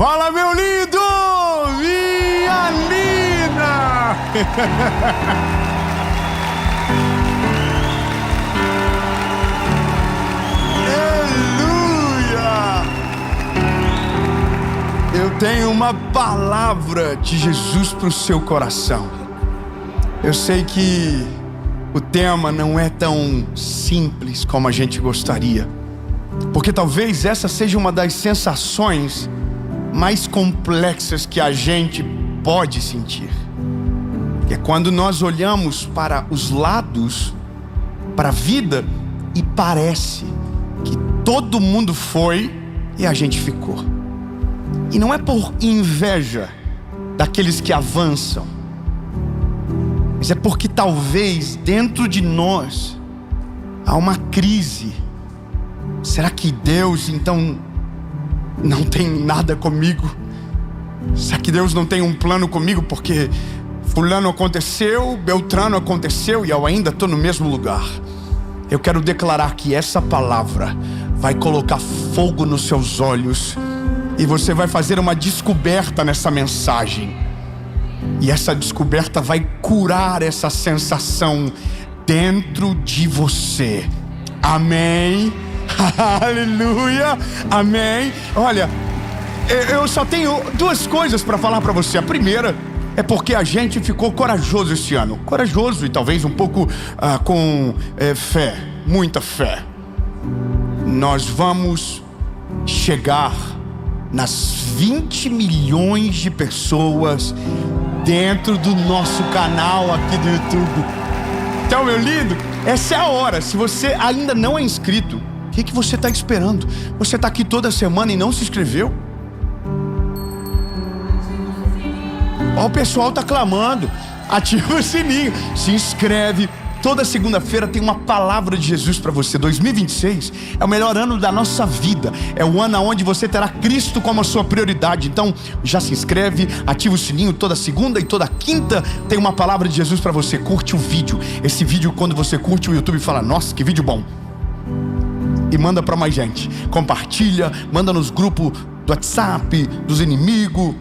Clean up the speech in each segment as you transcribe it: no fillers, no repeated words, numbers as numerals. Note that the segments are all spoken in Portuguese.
Fala, meu lindo! Minha linda! Aleluia! Eu tenho uma palavra de Jesus para o seu coração. Eu sei que o tema não é tão simples como a gente gostaria, porque talvez essa seja uma das sensações mais complexas que a gente pode sentir, que é quando nós olhamos para os lados, para a vida, e parece que todo mundo foi e a gente ficou. E não é por inveja daqueles que avançam, mas é porque talvez dentro de nós há uma crise. Será que Deus então não tem nada comigo? Será que Deus não tem um plano comigo? Porque fulano aconteceu, Beltrano aconteceu e eu ainda estou no mesmo lugar. Eu quero declarar que essa palavra vai colocar fogo nos seus olhos e você vai fazer uma descoberta nessa mensagem. E essa descoberta vai curar essa sensação dentro de você. Amém? Aleluia, amém. Olha, eu só tenho duas coisas para falar para você. A primeira é porque a gente ficou corajoso esse ano. Corajoso e talvez um pouco com fé, muita fé. Nós vamos chegar nas 20 milhões de pessoas dentro do nosso canal aqui do YouTube. Então, meu lindo, essa é a hora. Se você ainda não é inscrito, o que você está esperando? Você está aqui toda semana e não se inscreveu? Ó, o pessoal está clamando. Ativa o sininho, se inscreve. Toda segunda-feira tem uma palavra de Jesus para você. 2026 é o melhor ano da nossa vida. É o ano onde você terá Cristo como a sua prioridade. Então já se inscreve, ativa o sininho. Toda segunda e toda quinta tem uma palavra de Jesus para você. Curte o vídeo. Esse vídeo, quando você curte, o YouTube fala: nossa, que vídeo bom. E manda para mais gente. Compartilha, manda nos grupos do WhatsApp, dos inimigos.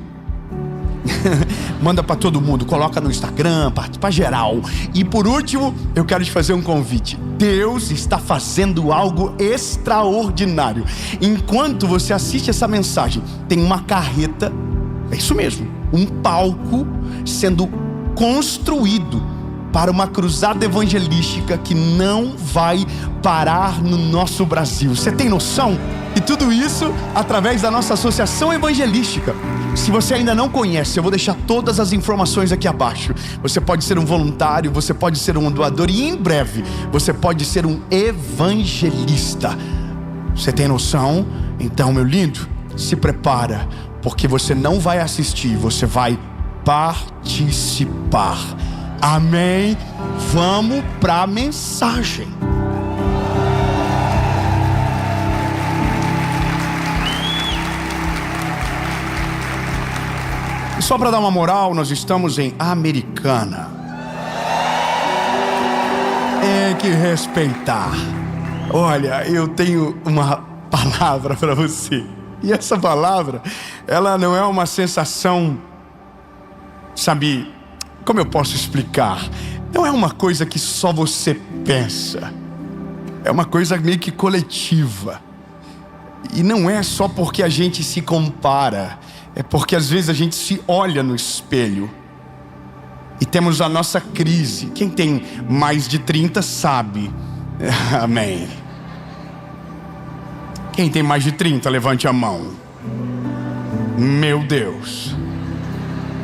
Manda para todo mundo, coloca no Instagram, para geral. E por último, eu quero te fazer um convite. Deus está fazendo algo extraordinário. Enquanto você assiste essa mensagem, tem uma carreta, é isso mesmo, um palco sendo construído para uma cruzada evangelística que não vai parar no nosso Brasil. Você tem noção? E tudo isso através da nossa associação evangelística. Se você ainda não conhece, eu vou deixar todas as informações aqui abaixo. Você pode ser um voluntário, você pode ser um doador e em breve você pode ser um evangelista. Você tem noção? Então, meu lindo, se prepara, porque você não vai assistir, você vai participar. Amém? Vamos para a mensagem. E só para dar uma moral, nós estamos em Americana. Tem que respeitar. Olha, eu tenho uma palavra para você. E essa palavra, ela não é uma sensação, sabe, como eu posso explicar? Não é uma coisa que só você pensa. É uma coisa meio que coletiva. E não é só porque a gente se compara. É porque às vezes a gente se olha no espelho e temos a nossa crise. Quem tem mais de 30 sabe. Amém. Quem tem mais de 30, levante a mão. Meu Deus.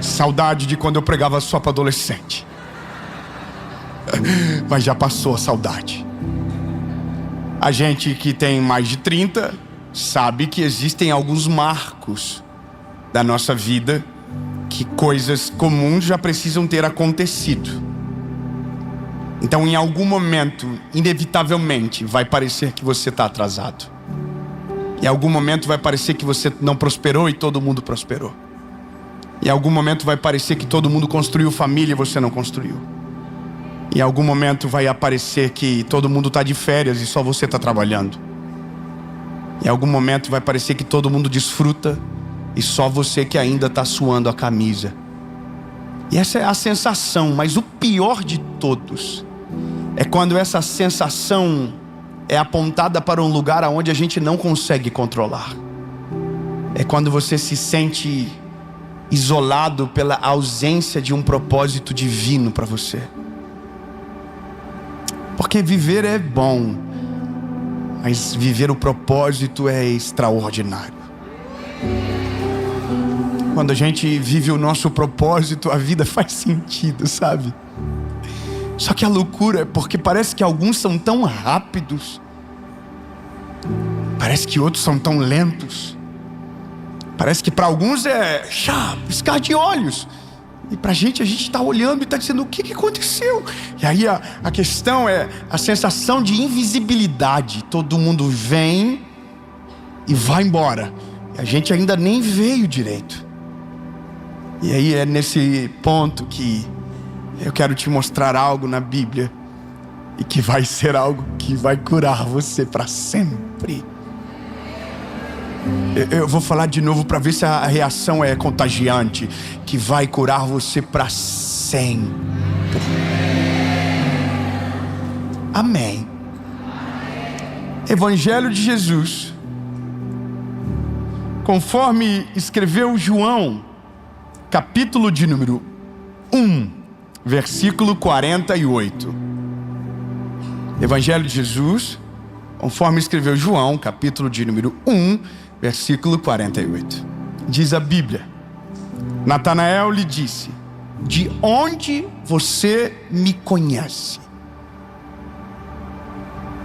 Saudade de quando eu pregava só para adolescente. Mas já passou a saudade. A gente que tem mais de 30 sabe que existem alguns marcos da nossa vida, que coisas comuns já precisam ter acontecido. Então, em algum momento, inevitavelmente, vai parecer que você está atrasado. Em algum momento vai parecer que você não prosperou e todo mundo prosperou. Em algum momento vai parecer que todo mundo construiu família e você não construiu. Em algum momento vai aparecer que todo mundo está de férias e só você está trabalhando. Em algum momento vai parecer que todo mundo desfruta e só você que ainda está suando a camisa. E essa é a sensação, mas o pior de todos é quando essa sensação é apontada para um lugar onde a gente não consegue controlar. É quando você se sente isolado pela ausência de um propósito divino para você. Porque viver é bom, mas viver o propósito é extraordinário. Quando a gente vive o nosso propósito, a vida faz sentido, sabe? Só que a loucura é porque parece que alguns são tão rápidos, parece que outros são tão lentos. Parece que para alguns é piscar de olhos, e para a gente está olhando e está dizendo: o que aconteceu? E aí a questão é a sensação de invisibilidade. Todo mundo vem e vai embora, e a gente ainda nem veio direito. E aí é nesse ponto que eu quero te mostrar algo na Bíblia, e que vai ser algo que vai curar você para sempre. Eu vou falar de novo para ver se a reação é contagiante. Que vai curar você para sempre. Amém. Evangelho de Jesus, conforme escreveu João, capítulo de número 1, versículo 48. Evangelho de Jesus, conforme escreveu João, capítulo de número 1, versículo 48. Diz a Bíblia: Natanael lhe disse: de onde você me conhece?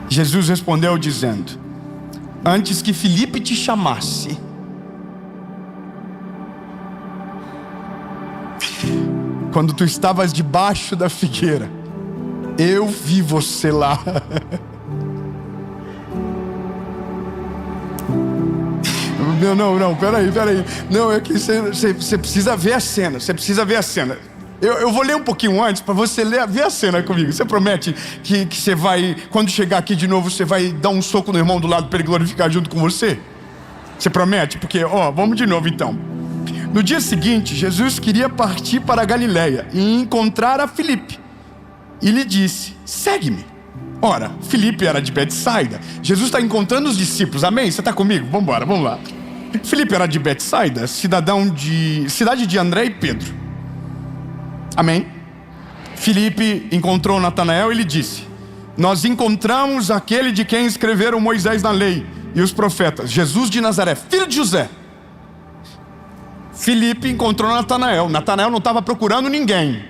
Jesus respondeu dizendo: antes que Filipe te chamasse, quando tu estavas debaixo da figueira, eu vi você lá. Não, peraí. Não, é que você precisa ver a cena. Você precisa ver a cena. Eu vou ler um pouquinho antes para você ver a cena comigo. Você promete que você vai, quando chegar aqui de novo, você vai dar um soco no irmão do lado para ele glorificar junto com você? Você promete? Porque, vamos de novo então. No dia seguinte, Jesus queria partir para a Galileia e encontrar a Filipe. E lhe disse: segue-me. Ora, Filipe era de Betsaida. Jesus está encontrando os discípulos. Amém? Você está comigo? Vamos lá. Filipe era de Betsaida, cidade de André e Pedro. Amém? Filipe encontrou Natanael e lhe disse: nós encontramos aquele de quem escreveram Moisés na lei e os profetas, Jesus de Nazaré, filho de José. Filipe encontrou Natanael. Natanael não estava procurando ninguém,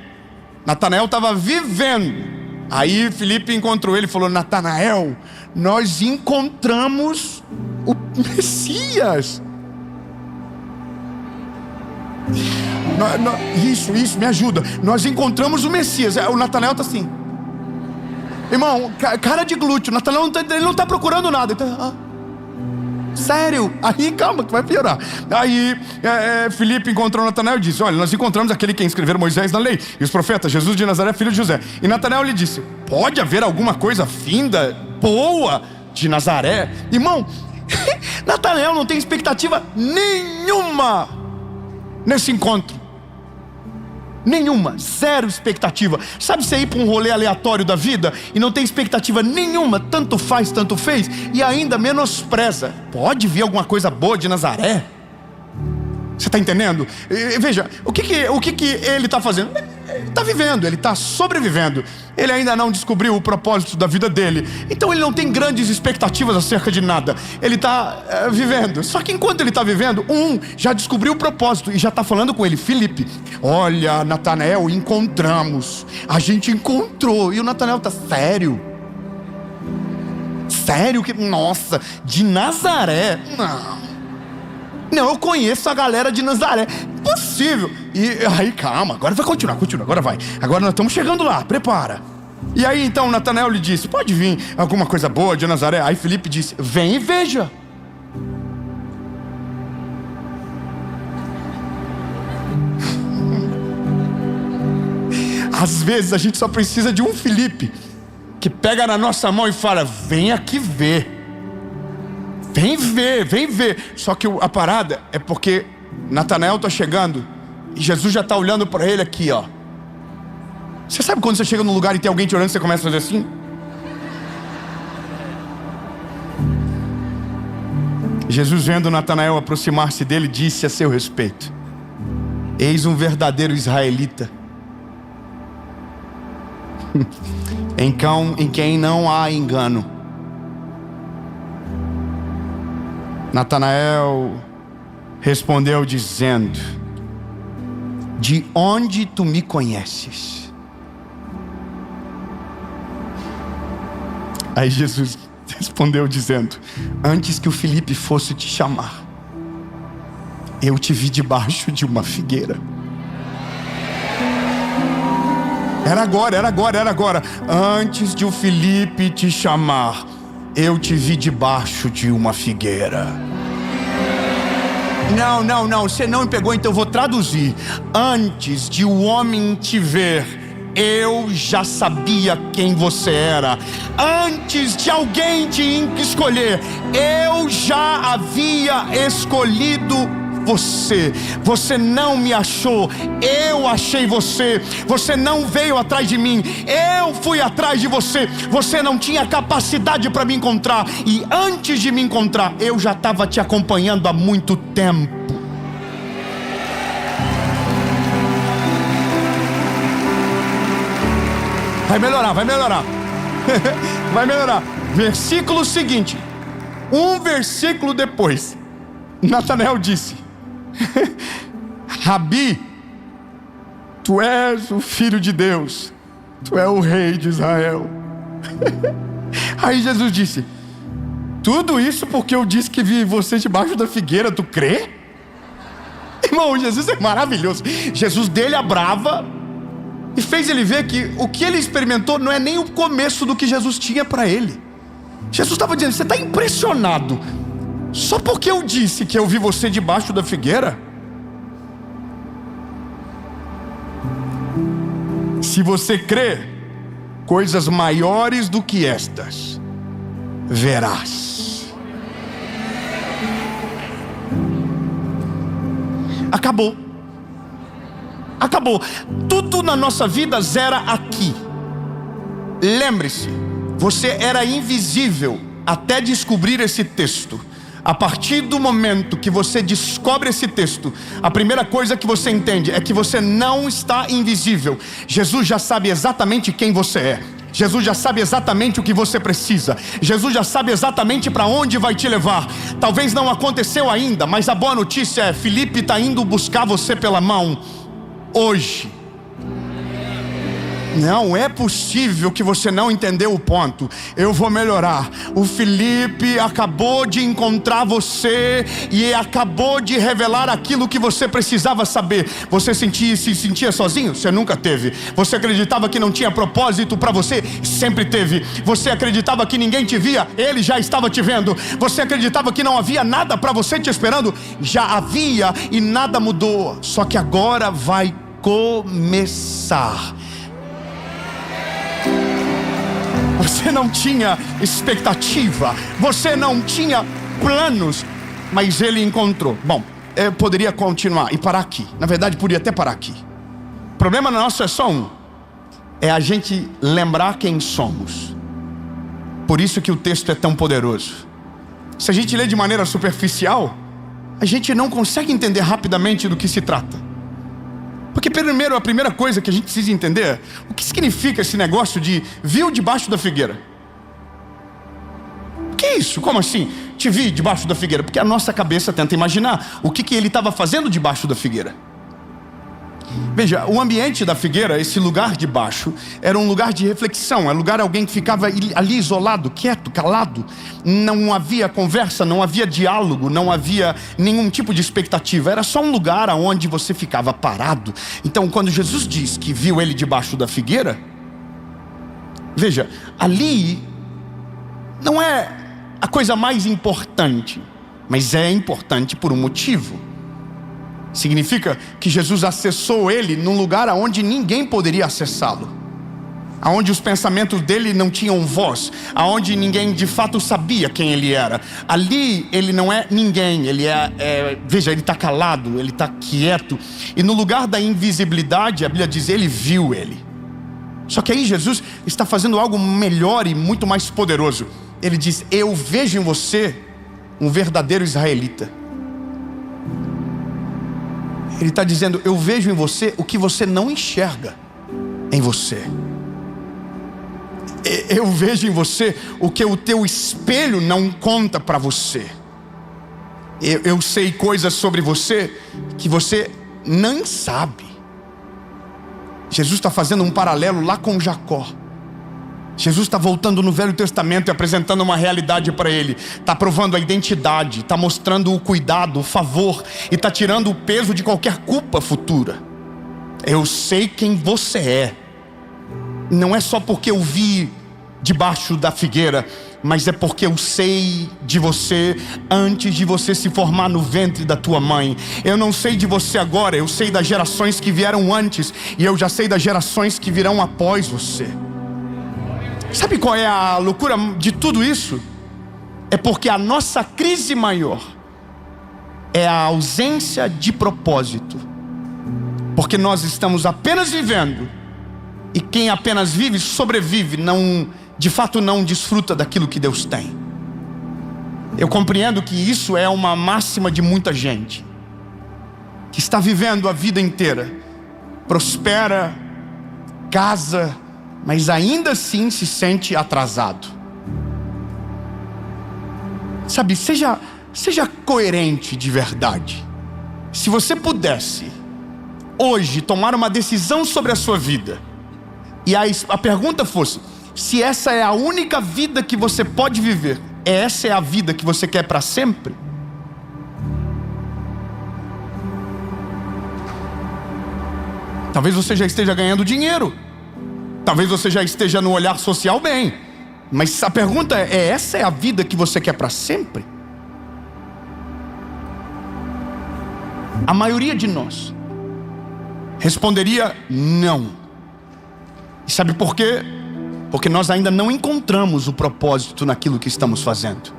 Natanael estava vivendo. Aí Filipe encontrou ele e falou: Natanael, nós encontramos o Messias. Isso, me ajuda. Nós encontramos o Messias. O Natanael está assim, irmão, cara de glúteo. Natanael ele não está procurando nada. Sério? Aí calma que vai piorar. Aí Filipe encontrou Natanael e disse: olha, nós encontramos aquele que escreveram Moisés na lei e os profetas, Jesus de Nazaré, filho de José. E Natanael lhe disse: pode haver alguma coisa finda, boa de Nazaré? Irmão, Natanael não tem expectativa nenhuma nesse encontro. Nenhuma, zero expectativa. Sabe você ir para um rolê aleatório da vida e não tem expectativa nenhuma, tanto faz, tanto fez, e ainda menospreza? Pode vir alguma coisa boa de Nazaré? Você está entendendo? Veja, o que ele está fazendo? Ele está vivendo, ele está sobrevivendo. Ele ainda não descobriu o propósito da vida dele, então ele não tem grandes expectativas acerca de nada. Ele está vivendo. Só que enquanto ele está vivendo, já descobriu o propósito e já está falando com ele: Filipe, olha, Natanael, encontramos. A gente encontrou. E o Natanael está: sério? Sério? Nossa, de Nazaré? Não, eu conheço a galera de Nazaré. Impossível. E aí, calma, agora vai continuar, agora vai. Agora nós estamos chegando lá, prepara. E aí então Natanael lhe disse: pode vir alguma coisa boa de Nazaré? Aí Filipe disse: vem e veja. Às vezes a gente só precisa de um Filipe que pega na nossa mão e fala: vem aqui ver. Vem ver. Só que a parada é porque Natanael está chegando e Jesus já está olhando para ele aqui, ó. Você sabe quando você chega num lugar e tem alguém te olhando e você começa a fazer assim? Jesus, vendo Natanael aproximar-se dele, disse a seu respeito: eis um verdadeiro israelita, em quem não há engano. Natanael respondeu dizendo: de onde tu me conheces? Aí Jesus respondeu dizendo: antes que o Filipe fosse te chamar, eu te vi debaixo de uma figueira. Era agora. Antes de o Filipe te chamar, eu te vi debaixo de uma figueira. Não, você não me pegou, então eu vou traduzir. Antes de o homem te ver, eu já sabia quem você era. Antes de alguém te escolher, eu já havia escolhido você. Você não me achou, eu achei você. Você não veio atrás de mim, eu fui atrás de você. Você não tinha capacidade para me encontrar, e antes de me encontrar, eu já estava te acompanhando há muito tempo. Vai melhorar. Vai melhorar. Versículo seguinte, um versículo depois, Natanael disse: Rabi, tu és o Filho de Deus, tu és o Rei de Israel. Aí Jesus disse: tudo isso porque eu disse que vi você debaixo da figueira, tu crê? Irmão, Jesus é maravilhoso. Jesus dele a brava e fez ele ver que o que ele experimentou não é nem o começo do que Jesus tinha para ele. Jesus estava dizendo: você está impressionado só porque eu disse que eu vi você debaixo da figueira? Se você crê, coisas maiores do que estas verás. Acabou. Tudo na nossa vida zera aqui. Lembre-se, você era invisível até descobrir esse texto. A partir do momento que você descobre esse texto, a primeira coisa que você entende é que você não está invisível. Jesus já sabe exatamente quem você é. Jesus já sabe exatamente o que você precisa. Jesus já sabe exatamente para onde vai te levar. Talvez não aconteceu ainda, mas a boa notícia é: Filipe está indo buscar você pela mão hoje. Não é possível que você não entendeu o ponto. Eu vou melhorar. O Filipe acabou de encontrar você e acabou de revelar aquilo que você precisava saber. Você se sentia sozinho? Você nunca teve. Você acreditava que não tinha propósito para você? Sempre teve. Você acreditava que ninguém te via? Ele já estava te vendo. Você acreditava que não havia nada para você te esperando? Já havia, e nada mudou. Só que agora vai começar. Você não tinha expectativa, você não tinha planos, mas ele encontrou. Bom, eu poderia continuar e parar aqui. Na verdade, podia até parar aqui. O problema nosso é só um: é a gente lembrar quem somos. Por isso que o texto é tão poderoso. Se a gente lê de maneira superficial, a gente não consegue entender rapidamente do que se trata. Porque primeiro, a primeira coisa que a gente precisa entender é: o que significa esse negócio de viu debaixo da figueira? O que é isso? Como assim? Te vi debaixo da figueira? Porque a nossa cabeça tenta imaginar o que ele estava fazendo debaixo da figueira. Veja, o ambiente da figueira, esse lugar de baixo, era um lugar de reflexão. Era um lugar, alguém que ficava ali isolado, quieto, calado. Não havia conversa, não havia diálogo, não havia nenhum tipo de expectativa. Era só um lugar onde você ficava parado. Então, quando Jesus diz que viu ele debaixo da figueira, veja, ali não é a coisa mais importante, mas é importante por um motivo. Significa que Jesus acessou ele num lugar onde ninguém poderia acessá-lo. aonde os pensamentos dele não tinham voz, aonde ninguém de fato sabia quem ele era. Ali ele não é ninguém, ele veja, ele está calado, ele está quieto. E no lugar da invisibilidade, a Bíblia diz, ele viu ele. Só que aí Jesus está fazendo algo melhor e muito mais poderoso. Ele diz, eu vejo em você um verdadeiro israelita. Ele está dizendo, eu vejo em você o que você não enxerga em você. Eu vejo em você o que o teu espelho não conta para você. Eu sei coisas sobre você que você nem sabe. Jesus está fazendo um paralelo lá com Jacó. Jesus está voltando no Velho Testamento e apresentando uma realidade para ele. Está provando a identidade, está mostrando o cuidado, o favor, e está tirando o peso de qualquer culpa futura. Eu sei quem você é. Não é só porque eu vi debaixo da figueira, mas é porque eu sei de você antes de você se formar no ventre da tua mãe. Eu não sei de você agora, eu sei das gerações que vieram antes, e eu já sei das gerações que virão após você. Sabe qual é a loucura de tudo isso? É porque a nossa crise maior é a ausência de propósito. Porque nós estamos apenas vivendo, e quem apenas vive, sobrevive, de fato não desfruta daquilo que Deus tem. Eu compreendo que isso é uma máxima de muita gente, que está vivendo a vida inteira, prospera, casa, mas ainda assim se sente atrasado. Sabe, seja coerente de verdade. Se você pudesse hoje tomar uma decisão sobre a sua vida, e a pergunta fosse, se essa é a única vida que você pode viver, essa é a vida que você quer para sempre? Talvez você já esteja ganhando dinheiro, talvez você já esteja no olhar social bem, mas a pergunta é, essa é a vida que você quer para sempre? A maioria de nós responderia não. E sabe por quê? Porque nós ainda não encontramos o propósito naquilo que estamos fazendo.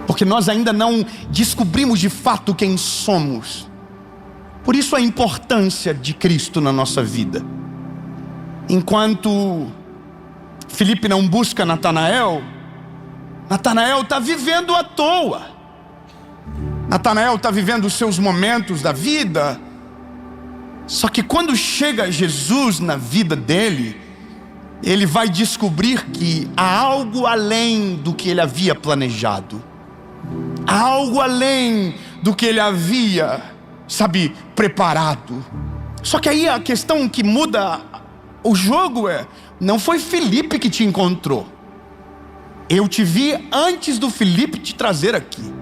Porque nós ainda não descobrimos de fato quem somos. Por isso a importância de Cristo na nossa vida. Enquanto Filipe não busca Natanael, Natanael está vivendo à toa. Natanael está vivendo os seus momentos da vida. Só que quando chega Jesus na vida dele, ele vai descobrir que há algo além do que ele havia planejado. Há algo além do que ele havia, preparado. Só que aí a questão que muda o jogo não foi Filipe que te encontrou. Eu te vi antes do Filipe te trazer aqui.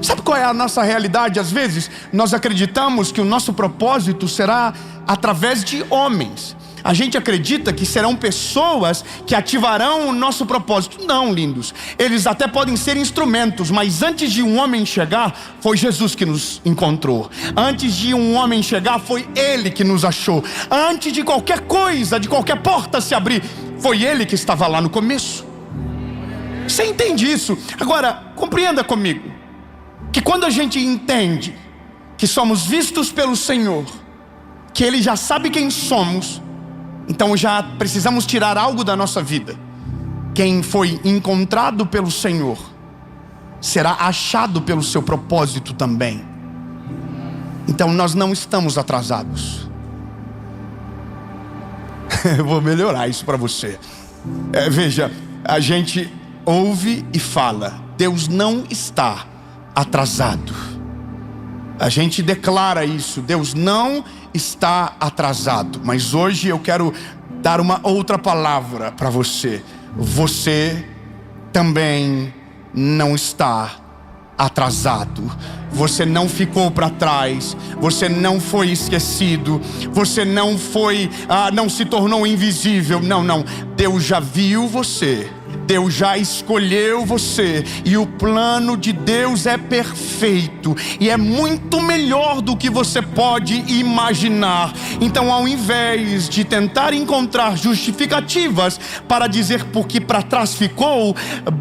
Sabe qual é a nossa realidade? Às vezes nós acreditamos que o nosso propósito será através de homens. A gente acredita que serão pessoas que ativarão o nosso propósito. Não, lindos. Eles até podem ser instrumentos, mas antes de um homem chegar, foi Jesus que nos encontrou. Antes de um homem chegar, foi Ele que nos achou. Antes de qualquer coisa, de qualquer porta se abrir, foi Ele que estava lá no começo. Você entende isso? Agora, compreenda comigo, que quando a gente entende que somos vistos pelo Senhor, que Ele já sabe quem somos, então já precisamos tirar algo da nossa vida. Quem foi encontrado pelo Senhor será achado pelo seu propósito também. Então nós não estamos atrasados. Eu vou melhorar isso para você. Veja, a gente ouve e fala, Deus não está atrasado. A gente declara isso, Deus não está atrasado. Mas hoje eu quero dar uma outra palavra para você. Você também não está atrasado. Você não ficou para trás. Você não foi esquecido. Você não foi, não se tornou invisível. Não. Deus já viu você Deus já escolheu você, e o plano de Deus é perfeito, e é muito melhor do que você pode imaginar. Então, ao invés de tentar encontrar justificativas para dizer por que para trás ficou,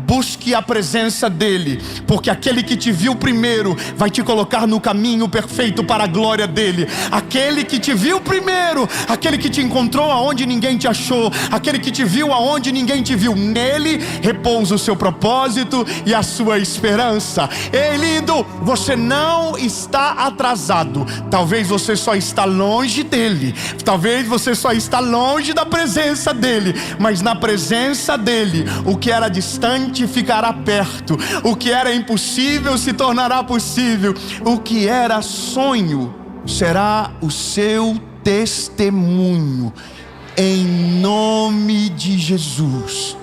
busque a presença dele, porque aquele que te viu primeiro vai te colocar no caminho perfeito para a glória dele. Aquele que te viu primeiro, aquele que te encontrou aonde ninguém te achou, aquele que te viu aonde ninguém te viu, nele repousa o seu propósito e a sua esperança. Ei, lindo, você não está atrasado. Talvez você só está longe dele, talvez você só está longe da presença dele, mas na presença dele, o que era distante ficará perto, o que era impossível se tornará possível, o que era sonho será o seu testemunho, em nome de Jesus.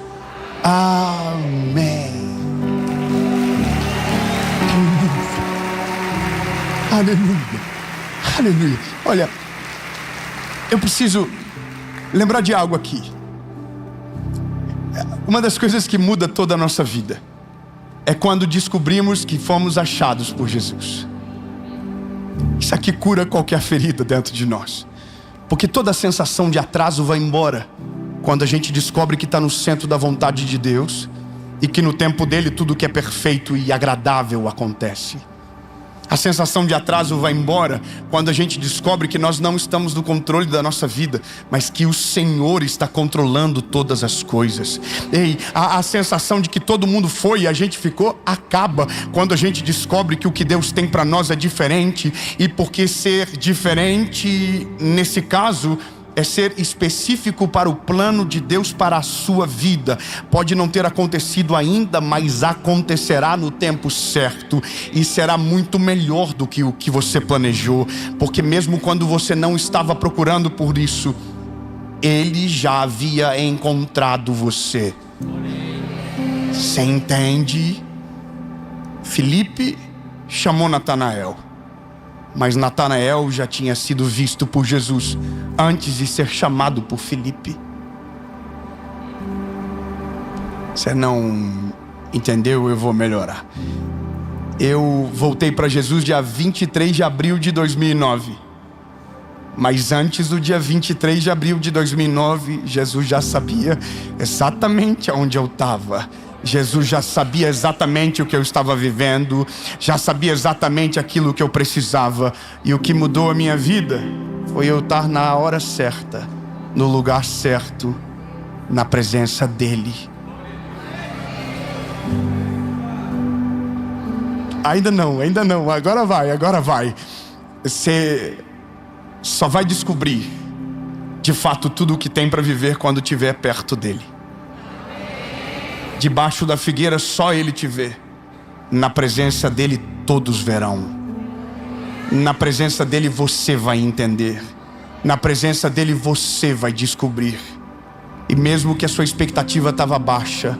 Amém. Aleluia, aleluia. Olha, eu preciso lembrar de algo aqui. Uma das coisas que muda toda a nossa vida é quando descobrimos que fomos achados por Jesus. Isso aqui cura qualquer ferida dentro de nós, porque toda a sensação de atraso vai embora quando a gente descobre que está no centro da vontade de Deus, e que no tempo dele tudo que é perfeito e agradável acontece. A sensação de atraso vai embora quando a gente descobre que nós não estamos no controle da nossa vida, mas que o Senhor está controlando todas as coisas. Ei, a sensação de que todo mundo foi e a gente ficou acaba quando a gente descobre que o que Deus tem para nós é diferente. E porque ser diferente, nesse caso, é ser específico para o plano de Deus para a sua vida. Pode não ter acontecido ainda, mas acontecerá no tempo certo, e será muito melhor do que o que você planejou, porque mesmo quando você não estava procurando por isso, Ele já havia encontrado você. Você entende? Filipe chamou Natanael, mas Natanael já tinha sido visto por Jesus antes de ser chamado por Filipe. Você não entendeu? Eu vou melhorar. Eu voltei para Jesus dia 23 de abril de 2009. Mas antes do dia 23 de abril de 2009, Jesus já sabia exatamente onde eu estava. Jesus já sabia exatamente o que eu estava vivendo, já sabia exatamente aquilo que eu precisava. E o que mudou a minha vida foi eu estar na hora certa, no lugar certo, na presença dEle. Ainda não, agora vai. Você só vai descobrir de fato tudo o que tem para viver quando estiver perto dEle. Debaixo da figueira só Ele te vê. Na presença dEle todos verão. Na presença dEle você vai entender. Na presença dEle você vai descobrir. E mesmo que a sua expectativa estava baixa,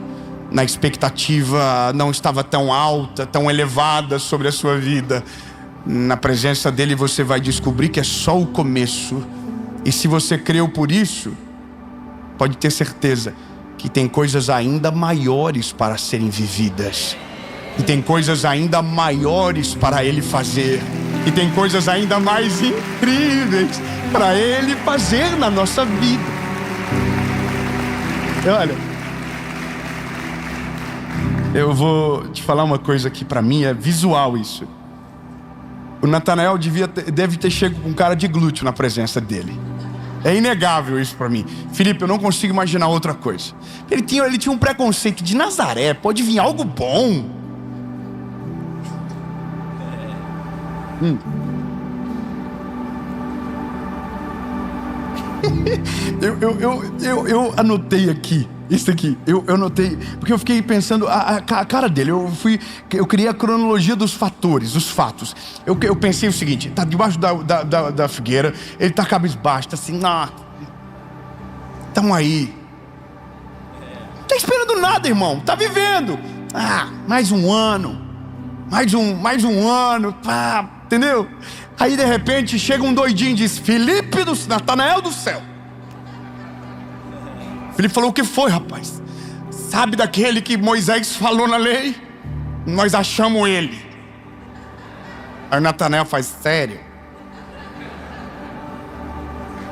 na expectativa não estava tão alta, tão elevada sobre a sua vida, na presença dEle você vai descobrir que é só o começo. E se você creu por isso, pode ter certeza que tem coisas ainda maiores para serem vividas, e tem coisas ainda maiores para Ele fazer, e tem coisas ainda mais incríveis para Ele fazer na nossa vida. E olha, eu vou te falar uma coisa que para mim é visual isso. O Natanael deve ter chego com cara de glúteo na presença dele. É inegável isso para mim. Filipe, eu não consigo imaginar outra coisa. Ele tinha um preconceito de Nazaré, pode vir algo bom. Eu anotei aqui, isso aqui, eu anotei, porque eu fiquei pensando, a cara dele, eu criei a cronologia dos fatores, dos fatos. Eu pensei o seguinte: tá debaixo da figueira, ele tá cabisbaixo, tá assim, tamo aí. Não tá esperando nada, irmão, tá vivendo. Mais um ano, mais um ano, entendeu? Aí de repente chega um doidinho e diz: Filipe, Natanael do céu. Filipe falou: o que foi, rapaz? Sabe daquele que Moisés falou na lei? Nós achamos ele. Aí Natanael faz, sério?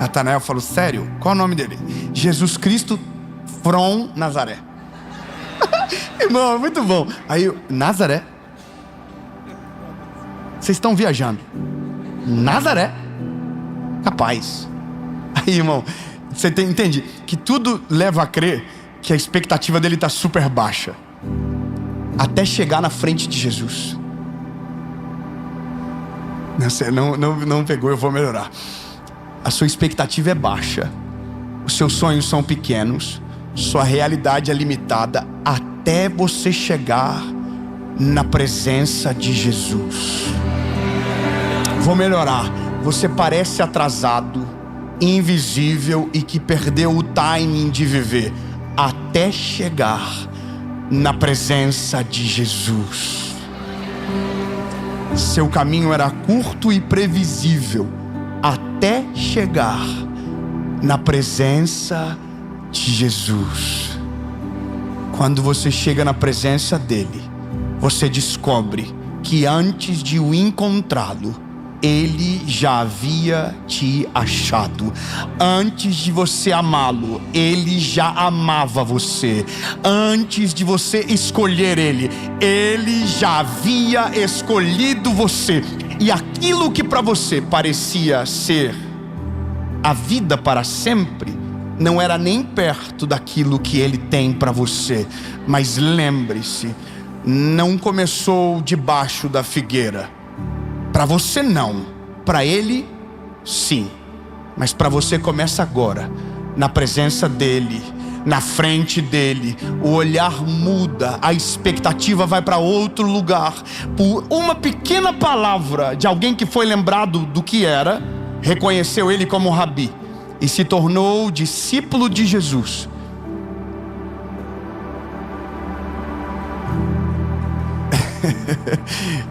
Natanael falou, sério? Qual é o nome dele? Jesus Cristo from Nazaré. Irmão, muito bom. Aí, Nazaré? Vocês estão viajando. Nazaré? Capaz. Aí, irmão, você entende que tudo leva a crer que a expectativa dele está super baixa, até chegar na frente de Jesus. Você não pegou, eu vou melhorar. A sua expectativa é baixa, os seus sonhos são pequenos, sua realidade é limitada, até você chegar na presença de Jesus. Vou melhorar. Você parece atrasado, invisível e que perdeu o timing de viver, até chegar na presença de Jesus. Seu caminho era curto e previsível, até chegar na presença de Jesus. Quando você chega na presença dele, você descobre que antes de o encontrá-lo, ele já havia te achado. Antes de você amá-lo, ele já amava você. Antes de você escolher ele, ele já havia escolhido você. E aquilo que para você parecia ser a vida para sempre, não era nem perto daquilo que ele tem para você. Mas lembre-se, não começou debaixo da figueira. Para você não, para ele sim, mas para você começa agora, na presença dele, na frente dele. O olhar muda, a expectativa vai para outro lugar. Por uma pequena palavra de alguém que foi lembrado do que era, reconheceu ele como Rabi e se tornou discípulo de Jesus.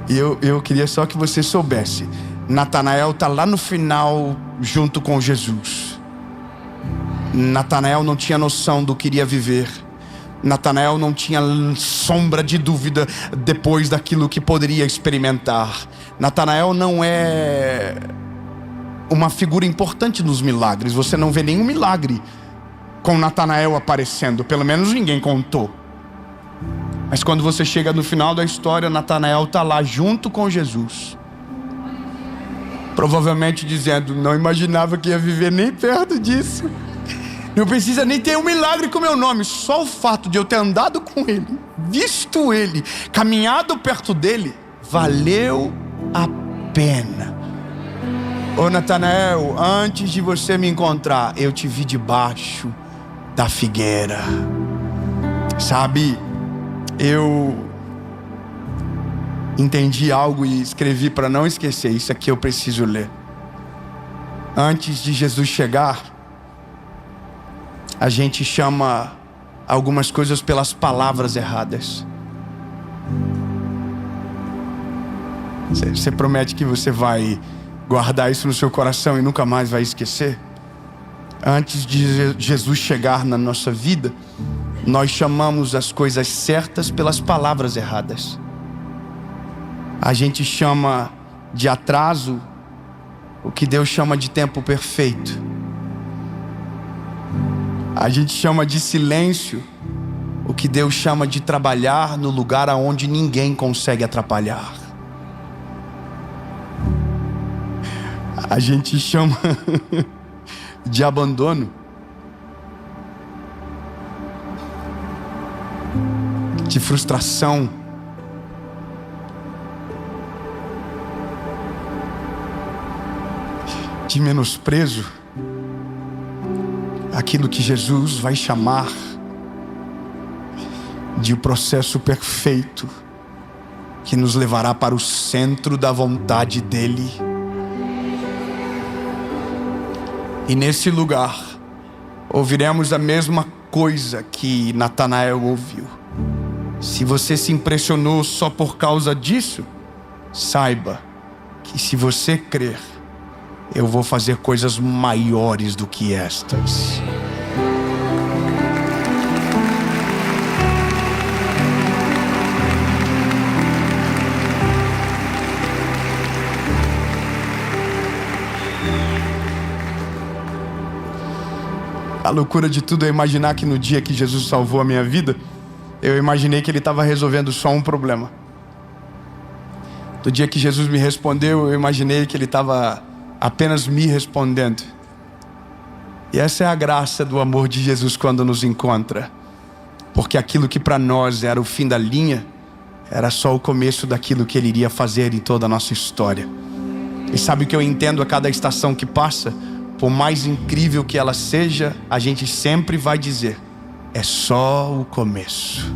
E eu queria só que você soubesse, Natanael está lá no final junto com Jesus. Natanael não tinha noção do que iria viver. Natanael não tinha sombra de dúvida depois daquilo que poderia experimentar. Natanael não é uma figura importante nos milagres. Você não vê nenhum milagre com Natanael aparecendo, pelo menos ninguém contou. Mas quando você chega no final da história, Natanael está lá junto com Jesus, provavelmente dizendo, não imaginava que ia viver nem perto disso. Não precisa nem ter um milagre com meu nome, só o fato de eu ter andado com ele, visto ele, caminhado perto dele, valeu a pena. Ô Natanael, antes de você me encontrar, eu te vi debaixo da figueira. Sabe, eu entendi algo e escrevi para não esquecer. Isso aqui eu preciso ler. Antes de Jesus chegar, a gente chama algumas coisas pelas palavras erradas. Você promete que você vai guardar isso no seu coração e nunca mais vai esquecer? Antes de Jesus chegar na nossa vida, nós chamamos as coisas certas pelas palavras erradas. A gente chama de atraso o que Deus chama de tempo perfeito. A gente chama de silêncio o que Deus chama de trabalhar no lugar aonde ninguém consegue atrapalhar. A gente chama de abandono de frustração, de menosprezo, aquilo que Jesus vai chamar de o processo perfeito que nos levará para o centro da vontade dele. E nesse lugar ouviremos a mesma coisa que Natanael ouviu. Se você se impressionou só por causa disso, saiba que se você crer, eu vou fazer coisas maiores do que estas. A loucura de tudo é imaginar que no dia que Jesus salvou a minha vida, eu imaginei que Ele estava resolvendo só um problema. No dia que Jesus me respondeu, eu imaginei que Ele estava apenas me respondendo. E essa é a graça do amor de Jesus quando nos encontra. Porque aquilo que para nós era o fim da linha, era só o começo daquilo que Ele iria fazer em toda a nossa história. E sabe o que eu entendo a cada estação que passa? Por mais incrível que ela seja, a gente sempre vai dizer: é só o começo.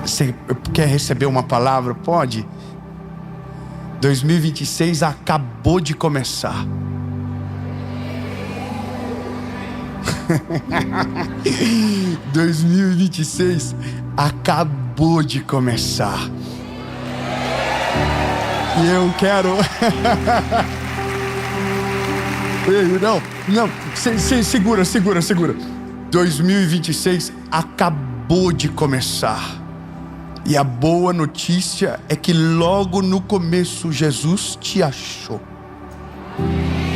Você quer receber uma palavra? Pode. 2026 acabou de começar. 2026 acabou de começar. E eu quero... Não, segura. 2026 acabou de começar. E a boa notícia é que logo no começo Jesus te achou.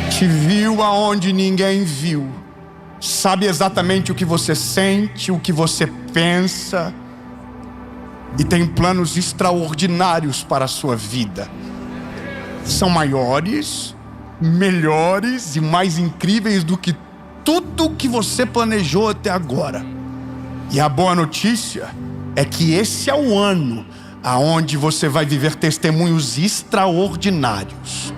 Te viu aonde ninguém viu. Sabe exatamente o que você sente, o que você pensa. E tem planos extraordinários para a sua vida. São maiores, melhores e mais incríveis do que tudo que você planejou até agora. E a boa notícia é que esse é o ano aonde você vai viver testemunhos extraordinários.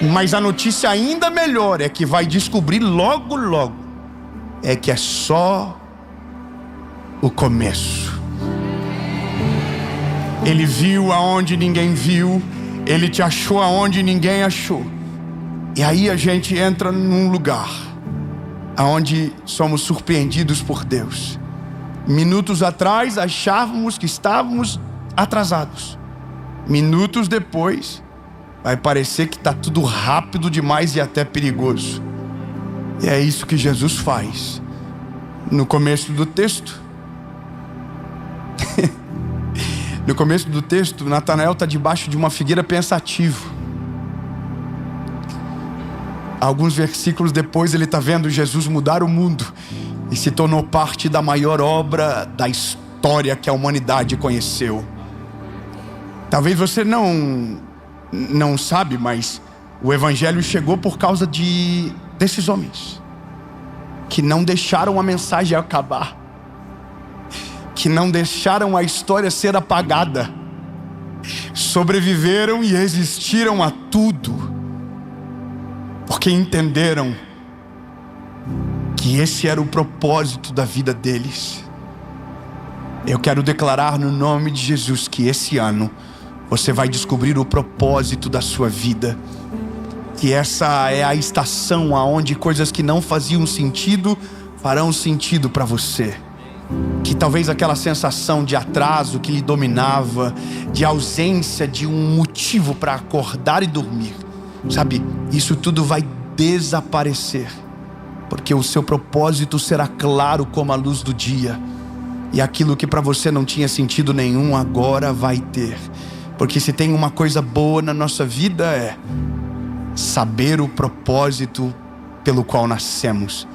Mas a notícia ainda melhor é que vai descobrir logo, é que é só o começo. Ele viu aonde ninguém viu, Ele te achou aonde ninguém achou. E aí a gente entra num lugar aonde somos surpreendidos por Deus. Minutos atrás achávamos que estávamos atrasados. Minutos depois vai parecer que está tudo rápido demais e até perigoso. E é isso que Jesus faz. No começo do texto, Natanael está debaixo de uma figueira pensativo. Alguns versículos depois ele está vendo Jesus mudar o mundo e se tornou parte da maior obra da história que a humanidade conheceu. Talvez você não sabe, mas o Evangelho chegou por causa desses homens que não deixaram a mensagem acabar, que não deixaram a história ser apagada, sobreviveram e resistiram a tudo, porque entenderam que esse era o propósito da vida deles. Eu quero declarar no nome de Jesus que esse ano você vai descobrir o propósito da sua vida, que essa é a estação aonde coisas que não faziam sentido farão sentido para você. Que talvez aquela sensação de atraso que lhe dominava, de ausência de um motivo para acordar e dormir, sabe, isso tudo vai desaparecer, porque o seu propósito será claro como a luz do dia. E aquilo que para você não tinha sentido nenhum, agora vai ter. Porque se tem uma coisa boa na nossa vida é saber o propósito pelo qual nascemos.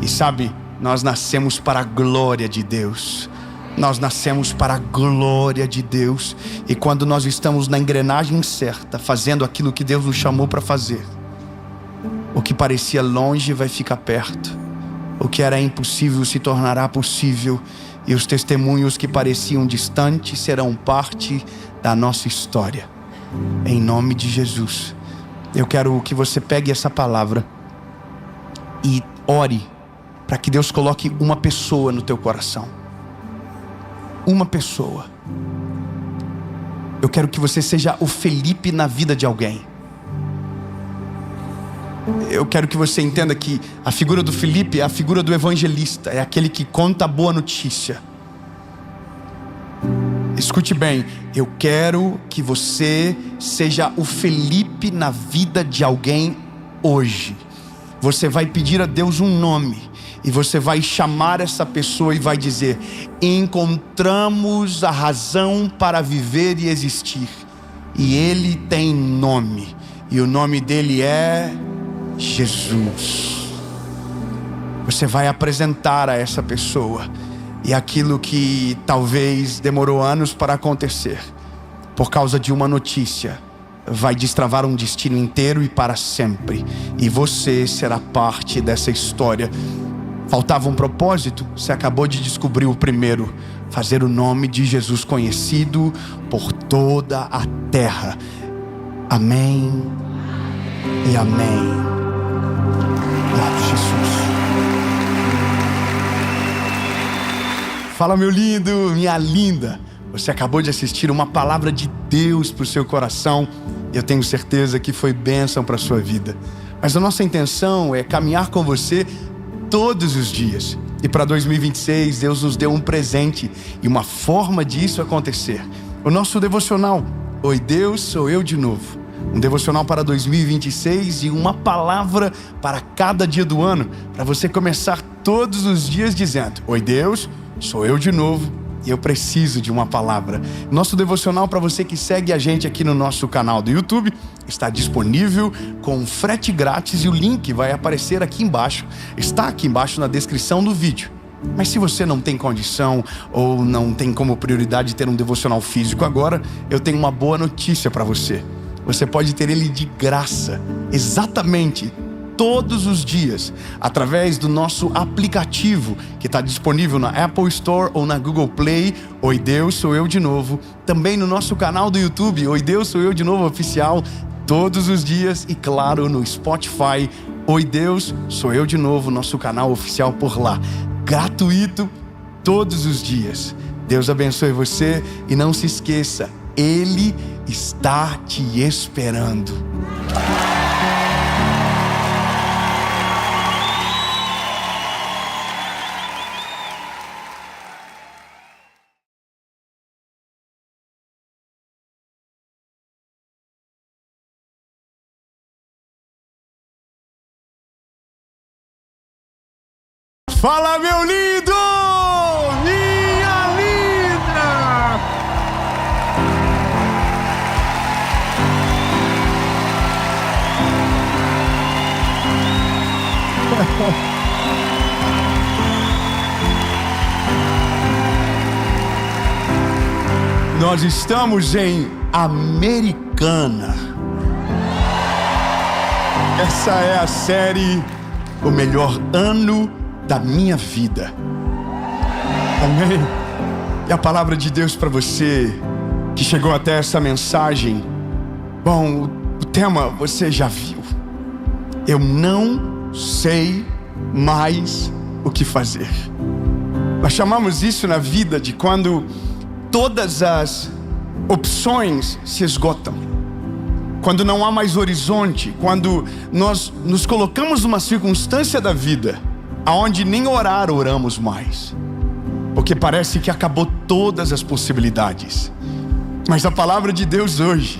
E sabe, nós nascemos para a glória de Deus. Nós nascemos para a glória de Deus. E quando nós estamos na engrenagem certa, fazendo aquilo que Deus nos chamou para fazer, o que parecia longe vai ficar perto. O que era impossível se tornará possível. E os testemunhos que pareciam distantes serão parte da nossa história. Em nome de Jesus. Eu quero que você pegue essa palavra e ore para que Deus coloque uma pessoa no teu coração. Uma pessoa. Eu quero que você seja o Felipe na vida de alguém. Eu quero que você entenda que a figura do Felipe é a figura do evangelista. É aquele que conta a boa notícia. Escute bem, eu quero que você seja o Felipe na vida de alguém hoje. Você vai pedir a Deus um nome e você vai chamar essa pessoa e vai dizer: encontramos a razão para viver e existir. E ele tem nome, e o nome dele é Jesus. Você vai apresentar a essa pessoa, e aquilo que talvez demorou anos para acontecer, por causa de uma notícia, vai destravar um destino inteiro e para sempre. E você será parte dessa história. Faltava um propósito, você acabou de descobrir o primeiro: fazer o nome de Jesus conhecido por toda a terra. Amém e amém. Glória a Jesus. Fala, meu lindo, minha linda. Você acabou de assistir uma palavra de Deus para o seu coração. Eu tenho certeza que foi bênção para a sua vida. Mas a nossa intenção é caminhar com você todos os dias. E para 2026, Deus nos deu um presente e uma forma disso acontecer. O nosso devocional, Oi Deus, Sou Eu de Novo. Um devocional para 2026 e uma palavra para cada dia do ano, para você começar todos os dias dizendo: Oi Deus, sou eu de novo e eu preciso de uma palavra. Nosso devocional, para você que segue a gente aqui no nosso canal do YouTube, está disponível com frete grátis, e o link vai aparecer aqui embaixo. Está aqui embaixo na descrição do vídeo. Mas se você não tem condição ou não tem como prioridade ter um devocional físico agora, eu tenho uma boa notícia para você. Você pode ter ele de graça, exatamente todos os dias, através do nosso aplicativo, que está disponível na Apple Store ou na Google Play. Oi Deus, Sou Eu de Novo. Também no nosso canal do YouTube, Oi Deus, Sou Eu de Novo Oficial, todos os dias. E claro, no Spotify, Oi Deus, Sou Eu de Novo, nosso canal oficial por lá. Gratuito, todos os dias. Deus abençoe você e não se esqueça, Ele está te esperando. Fala, meu lindo! Minha linda! Nós estamos em Americana. Essa é a série O Melhor Ano da Minha Vida. Amém? E a palavra de Deus para você que chegou até essa mensagem. Bom, o tema você já viu. Eu não sei mais o que fazer. Nós chamamos isso na vida de quando todas as opções se esgotam, quando não há mais horizonte, quando nós nos colocamos numa circunstância da vida aonde nem orar oramos mais, porque parece que acabou todas as possibilidades. Mas a palavra de Deus hoje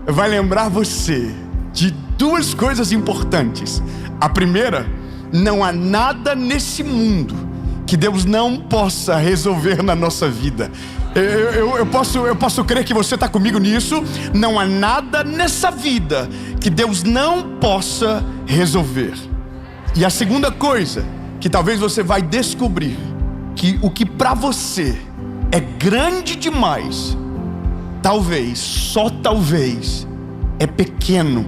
vai lembrar você de duas coisas importantes. A primeira: não há nada nesse mundo que Deus não possa resolver na nossa vida. Eu posso crer que você está comigo nisso. Não há nada nessa vida que Deus não possa resolver. E a segunda coisa que talvez você vai descobrir, que o que para você é grande demais, talvez, só talvez, é pequeno,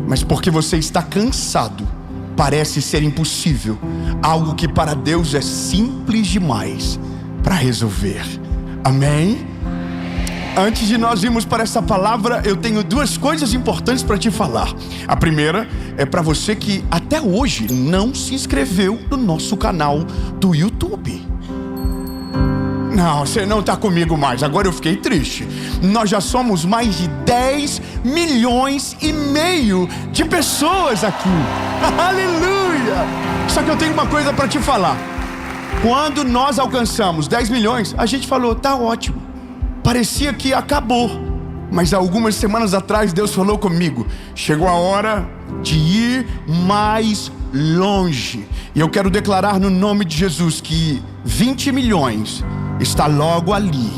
mas porque você está cansado, parece ser impossível. Algo que para Deus é simples demais para resolver. Amém? Antes de nós irmos para essa palavra, eu tenho duas coisas importantes para te falar. A primeira é para você que até hoje não se inscreveu no nosso canal do YouTube. Não, você não está comigo mais. Agora eu fiquei triste. Nós já somos mais de 10 milhões e meio de pessoas aqui. Aleluia! Só que eu tenho uma coisa para te falar. Quando nós alcançamos 10 milhões, a gente falou: tá ótimo. Parecia que acabou, mas algumas semanas atrás Deus falou comigo: chegou a hora de ir mais longe. E eu quero declarar no nome de Jesus que 20 milhões está logo ali.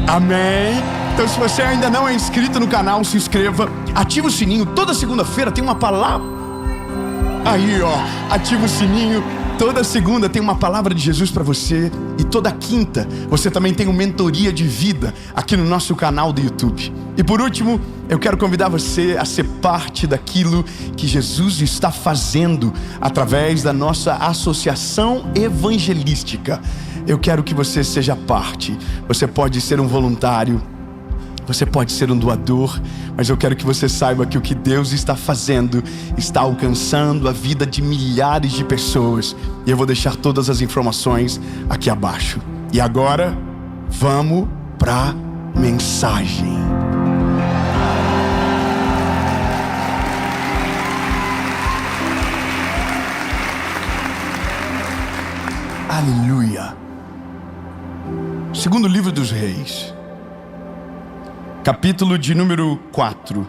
Amém? Então, se você ainda não é inscrito no canal, se inscreva, ativa o sininho. Toda segunda-feira tem uma palavra. Aí, ó, ativa o sininho. Toda segunda tem uma palavra de Jesus para você. E toda quinta você também tem uma mentoria de vida aqui no nosso canal do YouTube. E por último, eu quero convidar você a ser parte daquilo que Jesus está fazendo através da nossa associação evangelística. Eu quero que você seja parte. Você pode ser um voluntário, você pode ser um doador, mas eu quero que você saiba que o que Deus está fazendo está alcançando a vida de milhares de pessoas. E eu vou deixar todas as informações aqui abaixo. E agora, vamos para a mensagem. Aleluia. Segundo livro dos Reis, capítulo de número 4,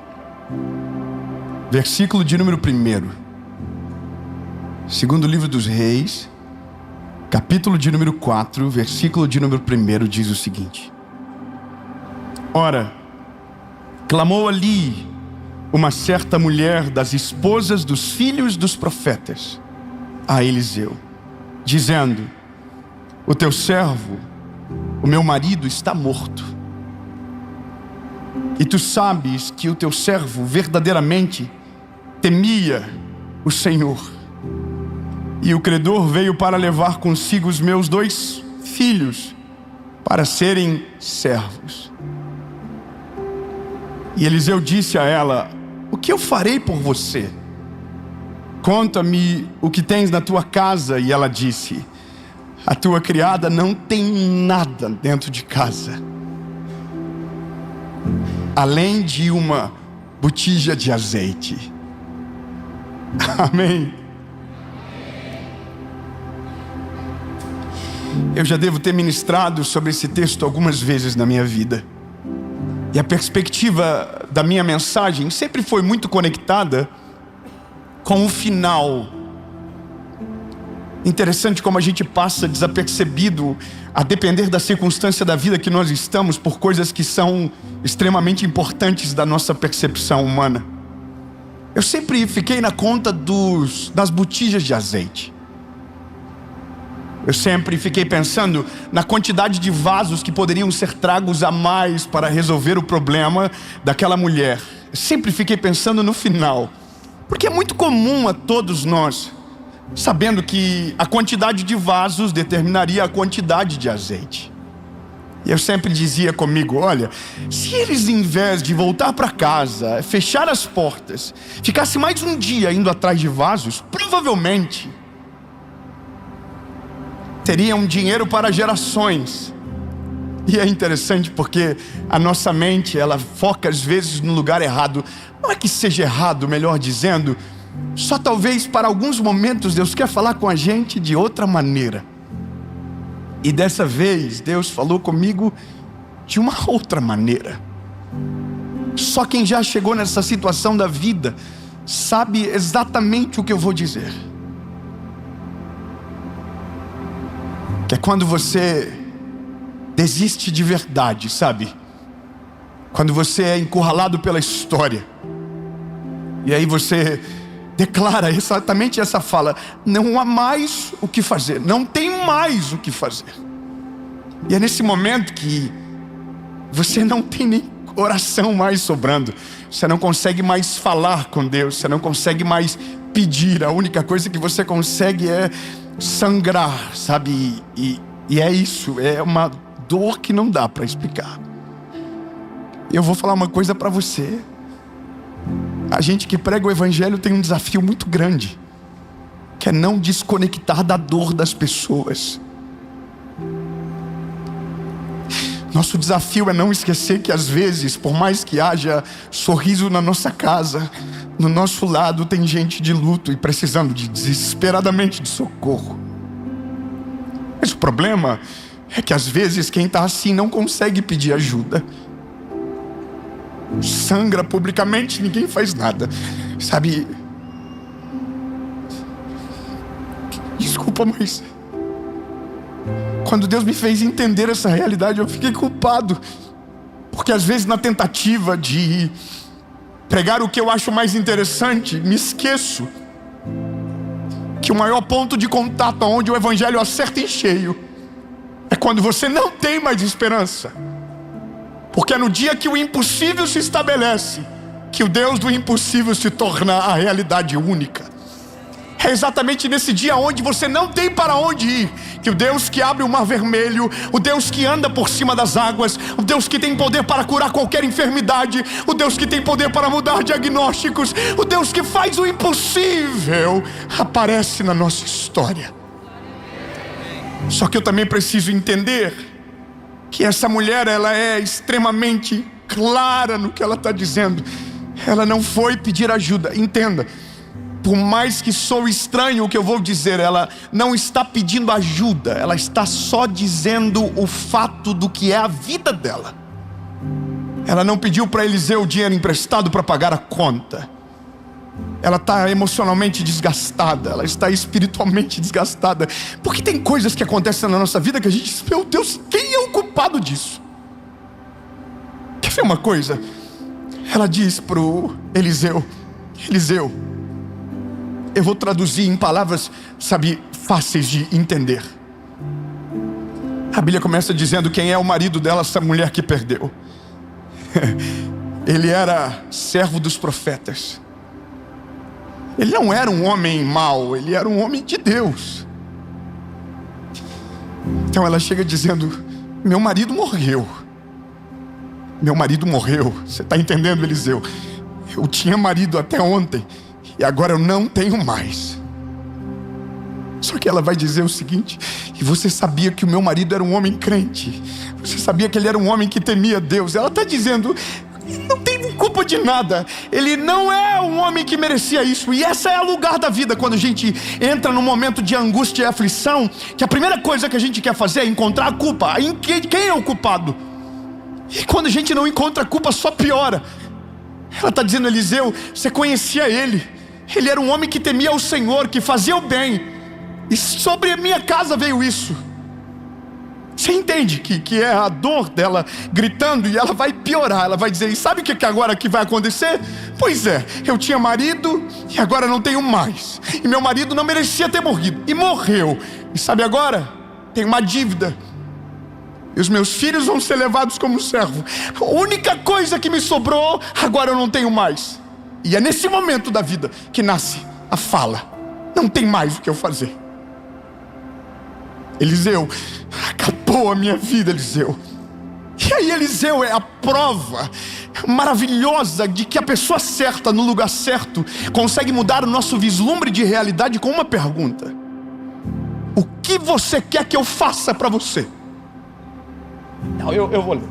versículo de número 1. Segundo livro dos Reis, capítulo de número 4, versículo de número 1, diz o seguinte: Ora, clamou ali uma certa mulher das esposas dos filhos dos profetas a Eliseu, dizendo: o teu servo, o meu marido, está morto. E tu sabes que o teu servo verdadeiramente temia o Senhor. E o credor veio para levar consigo os meus 2 filhos para serem servos. E Eliseu disse a ela: o que eu farei por você? Conta-me o que tens na tua casa. E ela disse: a tua criada não tem nada dentro de casa, além de uma botija de azeite. Amém. Eu já devo ter ministrado sobre esse texto algumas vezes na minha vida. E a perspectiva da minha mensagem sempre foi muito conectada com o final. Interessante como a gente passa desapercebido, a depender da circunstância da vida que nós estamos, por coisas que são extremamente importantes da nossa percepção humana. Eu sempre fiquei na conta das botijas de azeite. Eu sempre fiquei pensando na quantidade de vasos que poderiam ser tragos a mais para resolver o problema daquela mulher. Eu sempre fiquei pensando no final, porque é muito comum a todos nós, sabendo que a quantidade de vasos determinaria a quantidade de azeite. E eu sempre dizia comigo: olha, se eles, em vez de voltar para casa, fechar as portas, ficasse mais um dia indo atrás de vasos, provavelmente teriam dinheiro para gerações. E é interessante porque a nossa mente, ela foca às vezes no lugar errado. Não é que seja errado, melhor dizendo, só talvez para alguns momentos Deus quer falar com a gente de outra maneira. E dessa vez Deus falou comigo de uma outra maneira. Só quem já chegou nessa situação da vida sabe exatamente o que eu vou dizer. Que é quando você desiste de verdade, sabe? Quando você é encurralado pela história. E aí você declara exatamente essa fala: não há mais o que fazer, não tem mais o que fazer. E é nesse momento que você não tem nem oração mais sobrando. Você não consegue mais falar com Deus, você não consegue mais pedir. A única coisa que você consegue é sangrar, sabe? E é isso, é uma dor que não dá para explicar. Eu vou falar uma coisa para você. A gente que prega o evangelho tem um desafio muito grande, que é não desconectar da dor das pessoas. Nosso desafio é não esquecer que às vezes, por mais que haja sorriso na nossa casa, no nosso lado tem gente de luto e precisando desesperadamente de socorro. Mas o problema é que às vezes quem está assim não consegue pedir ajuda. Sangra publicamente, ninguém faz nada. Sabe? Desculpa, mas quando Deus me fez entender essa realidade, eu fiquei culpado. Porque às vezes na tentativa de pregar o que eu acho mais interessante, me esqueço que o maior ponto de contato onde o evangelho acerta em cheio é quando você não tem mais esperança. Porque é no dia que o impossível se estabelece que o Deus do impossível se torna a realidade única. É exatamente nesse dia onde você não tem para onde ir, que o Deus que abre o mar vermelho, o Deus que anda por cima das águas, o Deus que tem poder para curar qualquer enfermidade, o Deus que tem poder para mudar diagnósticos, o Deus que faz o impossível, aparece na nossa história. Só que eu também preciso entender que essa mulher, ela é extremamente clara no que ela está dizendo. Ela não foi pedir ajuda. Entenda, por mais que sou estranho o que eu vou dizer, ela não está pedindo ajuda, ela está só dizendo o fato do que é a vida dela. Ela não pediu para Eliseu dinheiro emprestado para pagar a conta. Ela está emocionalmente desgastada, ela está espiritualmente desgastada, porque tem coisas que acontecem na nossa vida que a gente diz: meu Deus, quem é o culpado disso? Quer ver uma coisa? Ela diz para o Eliseu: Eliseu, eu vou traduzir em palavras, sabe, fáceis de entender. A Bíblia começa dizendo quem é o marido dela, essa mulher que perdeu. Ele era servo dos profetas. Ele não era um homem mau, ele era um homem de Deus. Então ela chega dizendo: meu marido morreu. Meu marido morreu. Você está entendendo, Eliseu? Eu tinha marido até ontem e agora eu não tenho mais. Só que ela vai dizer o seguinte: e você sabia que o meu marido era um homem crente? Você sabia que ele era um homem que temia Deus? Ela está dizendo: não tem culpa de nada. Ele não é um homem que merecia isso. E esse é o lugar da vida, quando a gente entra num momento de angústia e aflição, que a primeira coisa que a gente quer fazer é encontrar a culpa. Quem é o culpado? E quando a gente não encontra a culpa, só piora. Ela está dizendo: Eliseu, você conhecia ele. Ele era um homem que temia o Senhor, que fazia o bem. E sobre a minha casa veio isso. Você entende que é a dor dela gritando, e ela vai piorar. Ela vai dizer: e sabe o que agora que vai acontecer? Pois é, eu tinha marido e agora não tenho mais. E meu marido não merecia ter morrido, e morreu. E sabe agora? Tem uma dívida. E os meus filhos vão ser levados como servo. A única coisa que me sobrou, agora eu não tenho mais. E é nesse momento da vida que nasce a fala: não tem mais o que eu fazer. Eliseu, acabou a minha vida, Eliseu. E aí Eliseu é a prova maravilhosa de que a pessoa certa, no lugar certo, consegue mudar o nosso vislumbre de realidade com uma pergunta: o que você quer que eu faça para você? Não, eu vou ler.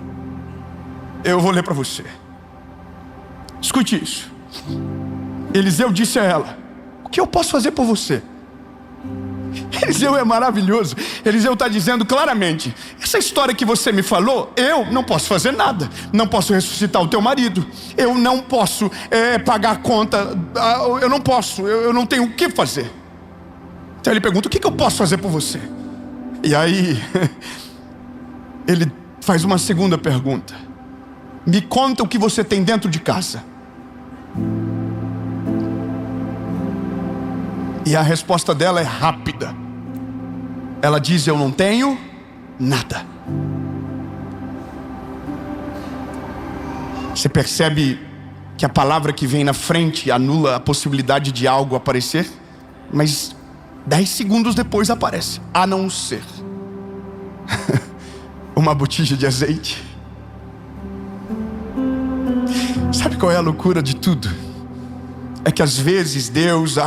Eu vou ler para você. Escute isso. Eliseu disse a ela: o que eu posso fazer por você? Eliseu é maravilhoso. Eliseu está dizendo claramente: essa história que você me falou, eu não posso fazer nada. Não posso ressuscitar o teu marido. Eu não posso pagar a conta. Eu não posso, eu não tenho o que fazer. Então ele pergunta: o que eu posso fazer por você? E aí ele faz uma segunda pergunta: me conta o que você tem dentro de casa. E a resposta dela é rápida. Ela diz: eu não tenho nada. Você percebe que a palavra que vem na frente anula a possibilidade de algo aparecer? Mas 10 segundos depois aparece: a não ser uma botija de azeite. Sabe qual é a loucura de tudo? É que às vezes Deus,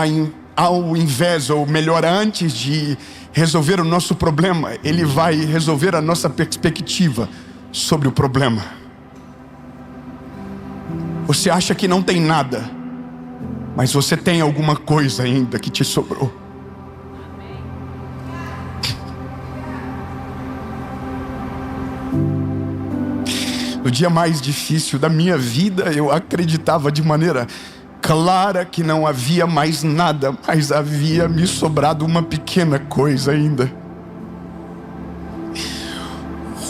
ao invés, ou melhor, antes de resolver o nosso problema, Ele vai resolver a nossa perspectiva sobre o problema. Você acha que não tem nada, mas você tem alguma coisa ainda que te sobrou. No dia mais difícil da minha vida, eu acreditava de maneira clara que não havia mais nada, mas havia me sobrado uma pequena coisa ainda.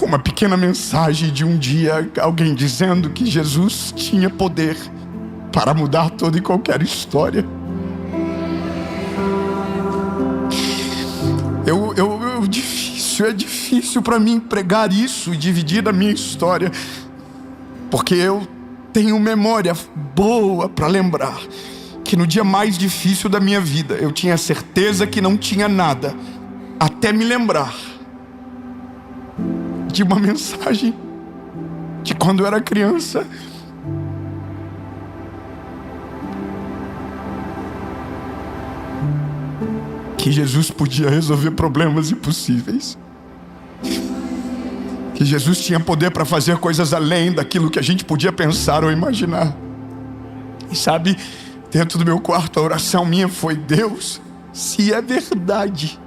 Uma pequena mensagem de um dia, alguém dizendo que Jesus tinha poder para mudar toda e qualquer história. é difícil para mim pregar isso e dividir a minha história, porque eu tenho memória boa para lembrar que no dia mais difícil da minha vida eu tinha certeza que não tinha nada, até me lembrar de uma mensagem de quando eu era criança. Que Jesus podia resolver problemas impossíveis. Que Jesus tinha poder para fazer coisas além daquilo que a gente podia pensar ou imaginar. E sabe, dentro do meu quarto a oração minha foi: Deus, se é verdade,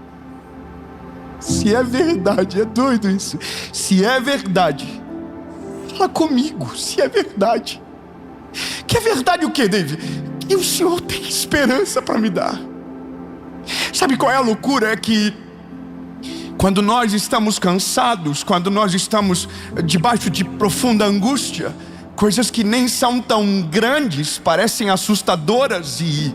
é doido isso, se é verdade, fala comigo, se é verdade. Que é verdade o que, David? Que o Senhor tem esperança para me dar. Sabe qual é a loucura? É que quando nós estamos cansados, quando nós estamos debaixo de profunda angústia, coisas que nem são tão grandes parecem assustadoras e,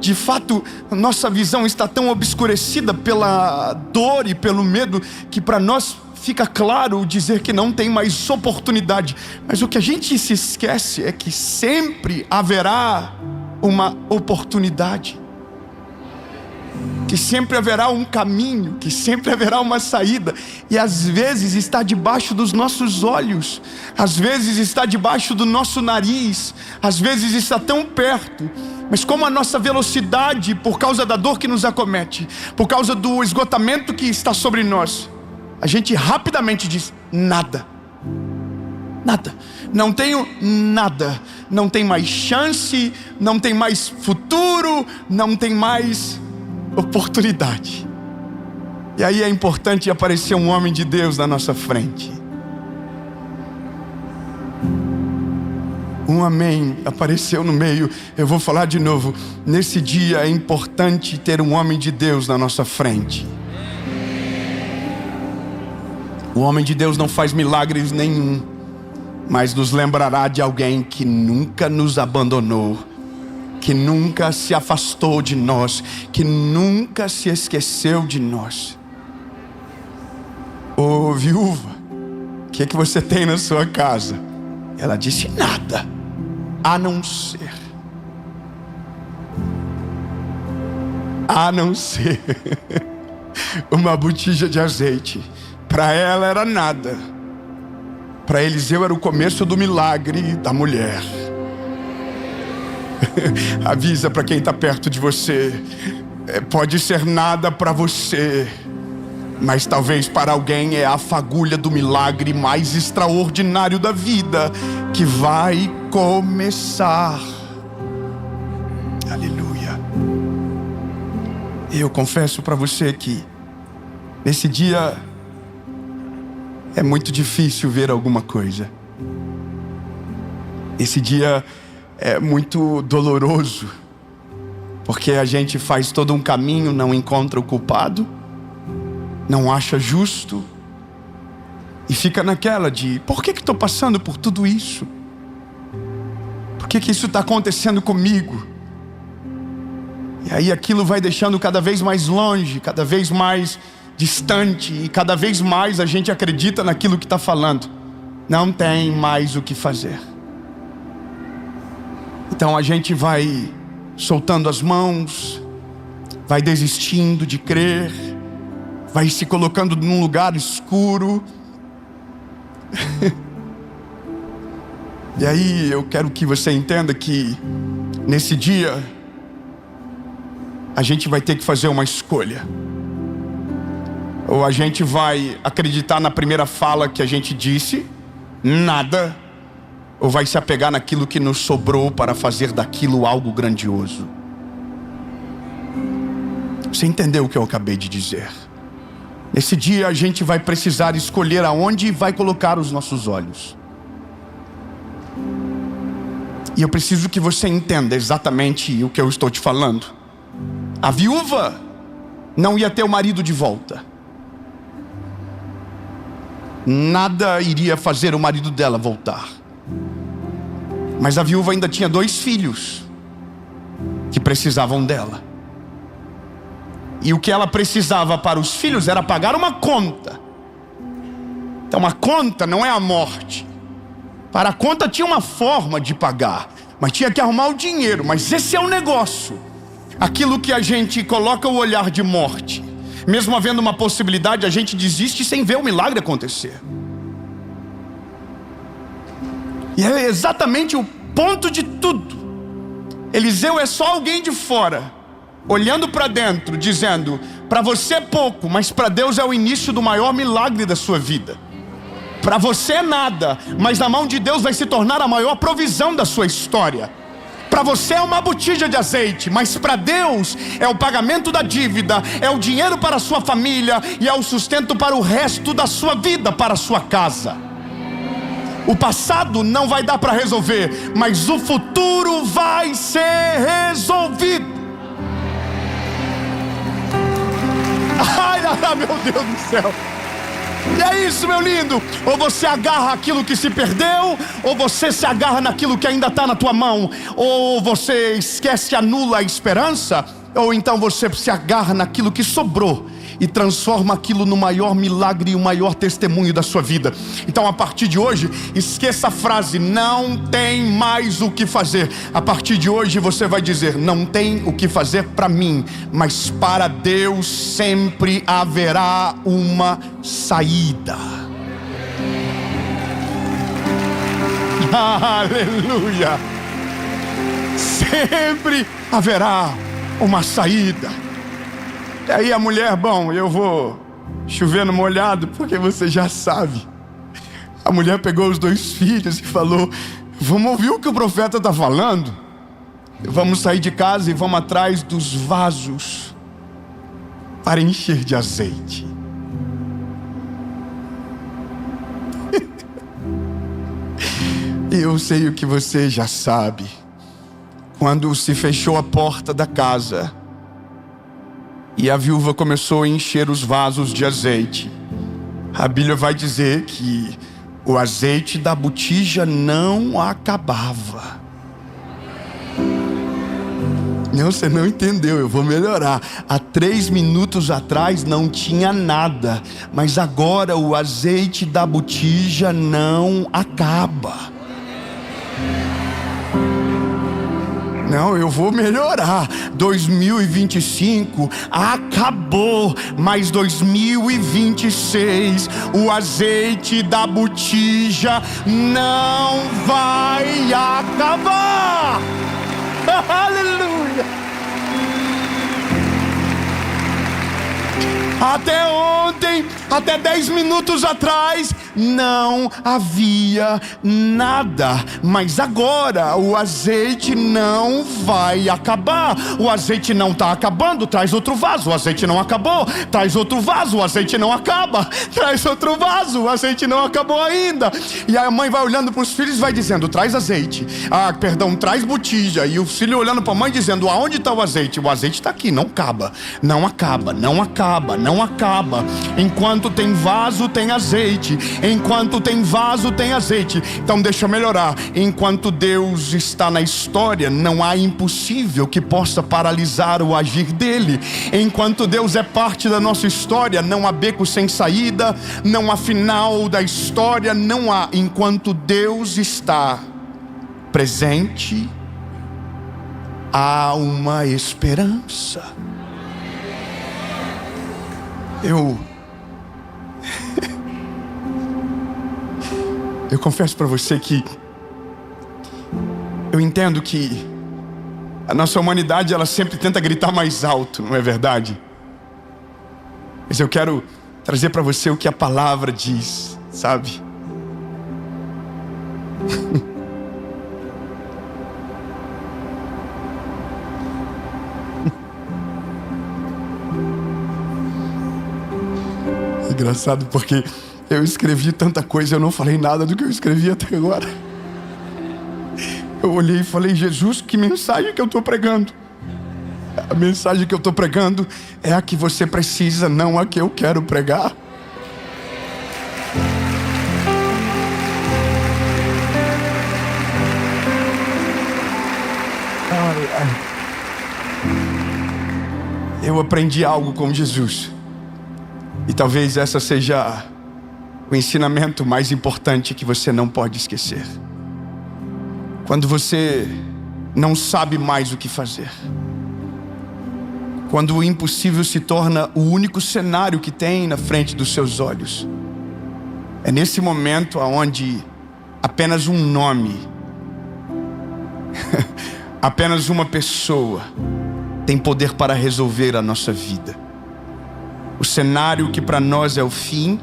de fato, nossa visão está tão obscurecida pela dor e pelo medo que para nós fica claro dizer que não tem mais oportunidade. Mas o que a gente se esquece é que sempre haverá uma oportunidade, que sempre haverá um caminho, que sempre haverá uma saída. E às vezes está debaixo dos nossos olhos, às vezes está debaixo do nosso nariz, às vezes está tão perto. Mas como a nossa velocidade, por causa da dor que nos acomete, por causa do esgotamento que está sobre nós, a gente rapidamente diz: nada, não tenho nada, não tem mais chance, não tem mais futuro, não tem mais oportunidade. E aí é importante aparecer um homem de Deus na nossa frente. Um amém apareceu no meio. Eu vou falar de novo. Nesse dia é importante ter um homem de Deus na nossa frente. O homem de Deus não faz milagres nenhum, mas nos lembrará de alguém que nunca nos abandonou, que nunca se afastou de nós, que nunca se esqueceu de nós. Ô viúva, o que você tem na sua casa? Ela disse: nada, a não ser uma botija de azeite. Para ela era nada, para Eliseu era o começo do milagre da mulher. Avisa para quem está perto de você: pode ser nada para você, mas talvez para alguém é a fagulha do milagre mais extraordinário da vida que vai começar. Aleluia. Eu confesso para você que nesse dia é muito difícil ver alguma coisa. Esse dia é muito doloroso, porque a gente faz todo um caminho, não encontra o culpado, não acha justo, e fica naquela de: por que estou passando por tudo isso? Por que isso está acontecendo comigo? E aí aquilo vai deixando cada vez mais longe, cada vez mais distante, e cada vez mais a gente acredita naquilo que está falando. Não tem mais o que fazer. Então a gente vai soltando as mãos, vai desistindo de crer, vai se colocando num lugar escuro. E aí eu quero que você entenda que nesse dia a gente vai ter que fazer uma escolha. Ou a gente vai acreditar na primeira fala que a gente disse, nada, ou vai se apegar naquilo que nos sobrou para fazer daquilo algo grandioso. Você entendeu o que eu acabei de dizer? Nesse dia a gente vai precisar escolher aonde vai colocar os nossos olhos. E eu preciso que você entenda exatamente o que eu estou te falando. A viúva não ia ter o marido de volta. Nada iria fazer o marido dela voltar. Mas a viúva ainda tinha 2 filhos que precisavam dela. E o que ela precisava para os filhos era pagar uma conta. Então a conta não é a morte. Para a conta tinha uma forma de pagar, mas tinha que arrumar o dinheiro. Mas esse é o negócio. Aquilo que a gente coloca o olhar de morte, mesmo havendo uma possibilidade, a gente desiste sem ver o milagre acontecer. E é exatamente o ponto de tudo. Eliseu é só alguém de fora, olhando para dentro, dizendo: para você é pouco, mas para Deus é o início do maior milagre da sua vida. Para você é nada, mas na mão de Deus vai se tornar a maior provisão da sua história. Para você é uma botija de azeite, mas para Deus é o pagamento da dívida, é o dinheiro para a sua família e é o sustento para o resto da sua vida, para a sua casa. O passado não vai dar para resolver, mas o futuro vai ser resolvido. Ai, meu Deus do céu. E é isso, meu lindo. Ou você agarra aquilo que se perdeu, ou você se agarra naquilo que ainda está na tua mão. Ou você esquece e anula a esperança, ou então você se agarra naquilo que sobrou e transforma aquilo no maior milagre e o maior testemunho da sua vida. Então, a partir de hoje, esqueça a frase: não tem mais o que fazer. A partir de hoje você vai dizer: não tem o que fazer para mim, mas para Deus sempre haverá uma saída. Aleluia! Sempre haverá uma saída. E aí a mulher: bom, eu vou chover no molhado, porque você já sabe. A mulher pegou os 2 filhos e falou: vamos ouvir o que o profeta está falando. Vamos sair de casa e vamos atrás dos vasos para encher de azeite. E eu sei o que você já sabe. Quando se fechou a porta da casa e a viúva começou a encher os vasos de azeite, a Bíblia vai dizer que o azeite da botija não acabava. Não, você não entendeu, eu vou melhorar. Há 3 minutos atrás não tinha nada, mas agora o azeite da botija não acaba. Não, eu vou melhorar. 2025 acabou, mas 2026 o azeite da botija não vai acabar. Aleluia! Até ontem, até 10 minutos atrás, não havia nada. Mas agora o azeite não vai acabar. O azeite não está acabando. Traz outro vaso. O azeite não acabou. Traz outro vaso. O azeite não acaba. Traz outro vaso. O azeite não acabou ainda. E a mãe vai olhando para os filhos e vai dizendo: traz azeite. Traz botija. E o filho olhando para a mãe dizendo: aonde está o azeite? O azeite está aqui. Não acaba. Não acaba. Não acaba. Não acaba. Enquanto tem vaso, tem azeite. Enquanto tem vaso, tem azeite. Então deixa eu melhorar. Enquanto Deus está na história, não há impossível que possa paralisar o agir dele. Enquanto Deus é parte da nossa história, não há beco sem saída, não há final da história, não há. Enquanto Deus está presente, há uma esperança. Eu confesso para você que eu entendo que a nossa humanidade, ela sempre tenta gritar mais alto, não é verdade? Mas eu quero trazer para você o que a palavra diz, sabe? Engraçado porque eu escrevi tanta coisa, eu não falei nada do que eu escrevi até agora. Eu olhei e falei: Jesus, que mensagem que eu estou pregando? A mensagem que eu estou pregando é a que você precisa, não a que eu quero pregar. Eu aprendi algo com Jesus. E talvez essa seja o ensinamento mais importante que você não pode esquecer. Quando você não sabe mais o que fazer, quando o impossível se torna o único cenário que tem na frente dos seus olhos, é nesse momento onde apenas um nome, apenas uma pessoa tem poder para resolver a nossa vida. O cenário que para nós é o fim,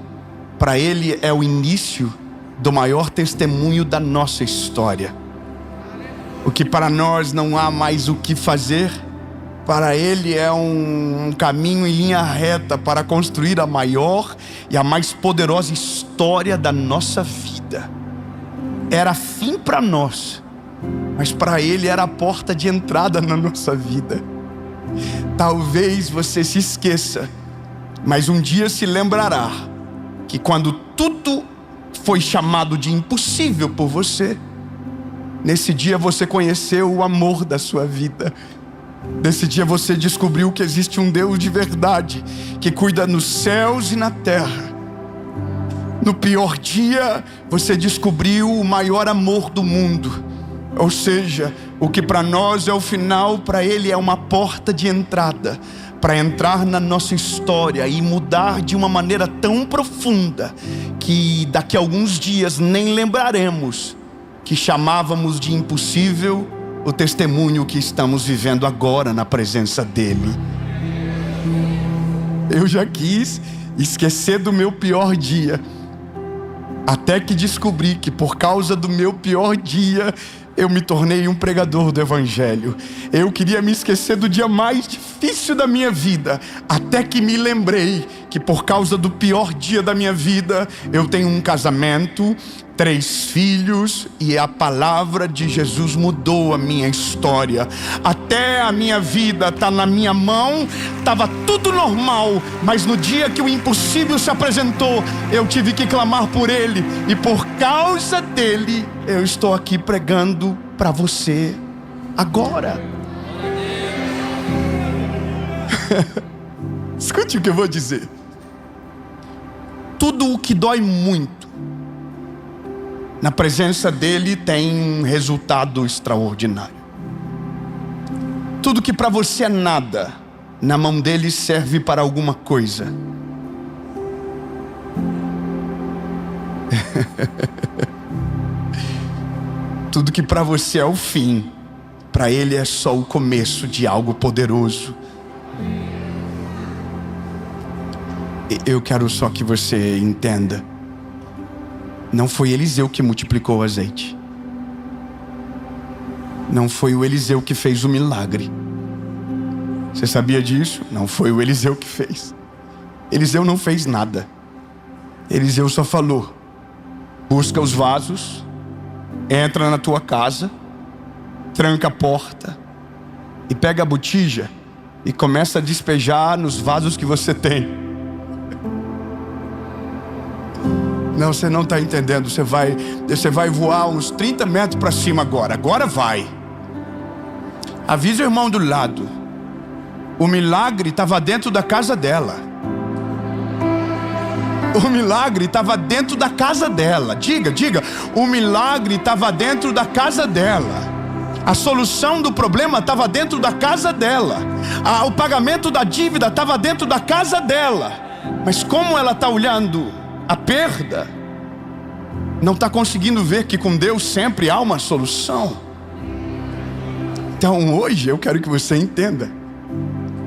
para Ele é o início do maior testemunho da nossa história. O que para nós não há mais o que fazer, para Ele é um caminho em linha reta para construir a maior e a mais poderosa história da nossa vida. Era fim para nós, mas para Ele era a porta de entrada na nossa vida. Talvez você se esqueça, mas um dia se lembrará que quando tudo foi chamado de impossível por você, nesse dia você conheceu o amor da sua vida. Nesse dia você descobriu que existe um Deus de verdade, que cuida nos céus e na terra. No pior dia, você descobriu o maior amor do mundo. Ou seja, o que para nós é o final, para Ele é uma porta de entrada, para entrar na nossa história e mudar de uma maneira tão profunda, que daqui a alguns dias nem lembraremos que chamávamos de impossível o testemunho que estamos vivendo agora na presença dEle. Eu já quis esquecer do meu pior dia, até que descobri que por causa do meu pior dia, eu me tornei um pregador do Evangelho. Eu queria me esquecer do dia mais difícil da minha vida, até que me lembrei que por causa do pior dia da minha vida, eu tenho um casamento, 3 filhos, e a palavra de Jesus mudou a minha história. Até a minha vida está na minha mão, estava tudo normal, mas no dia que o impossível se apresentou, eu tive que clamar por Ele, e por causa dEle, eu estou aqui pregando para você agora. Escute o que eu vou dizer. Tudo o que dói muito, na presença dEle tem um resultado extraordinário. Tudo que para você é nada, na mão dEle serve para alguma coisa. Tudo que para você é o fim, para Ele é só o começo de algo poderoso. Eu quero só que você entenda. Não foi Eliseu que multiplicou o azeite. Não foi o Eliseu que fez o milagre. Você sabia disso? Não foi o Eliseu que fez. Eliseu não fez nada. Eliseu só falou: busca os vasos, entra na tua casa, tranca a porta e pega a botija e começa a despejar nos vasos que você tem. Não, você não está entendendo. Você vai voar uns 30 metros para cima agora. Agora vai. Avisa o irmão do lado. O milagre estava dentro da casa dela. O milagre estava dentro da casa dela. Diga. O milagre estava dentro da casa dela. A solução do problema estava dentro da casa dela. O pagamento da dívida estava dentro da casa dela. Mas como ela está olhando a perda, não está conseguindo ver que com Deus sempre há uma solução. Então hoje eu quero que você entenda.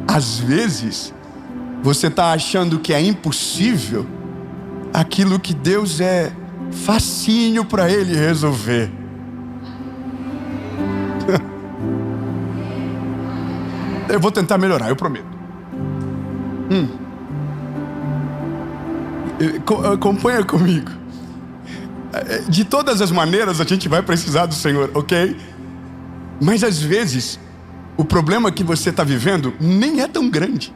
Às vezes você está achando que é impossível aquilo que Deus é facinho para Ele resolver. Eu vou tentar melhorar, eu prometo. Acompanha comigo. De todas as maneiras a gente vai precisar do Senhor, ok? Mas às vezes o problema que você está vivendo nem é tão grande.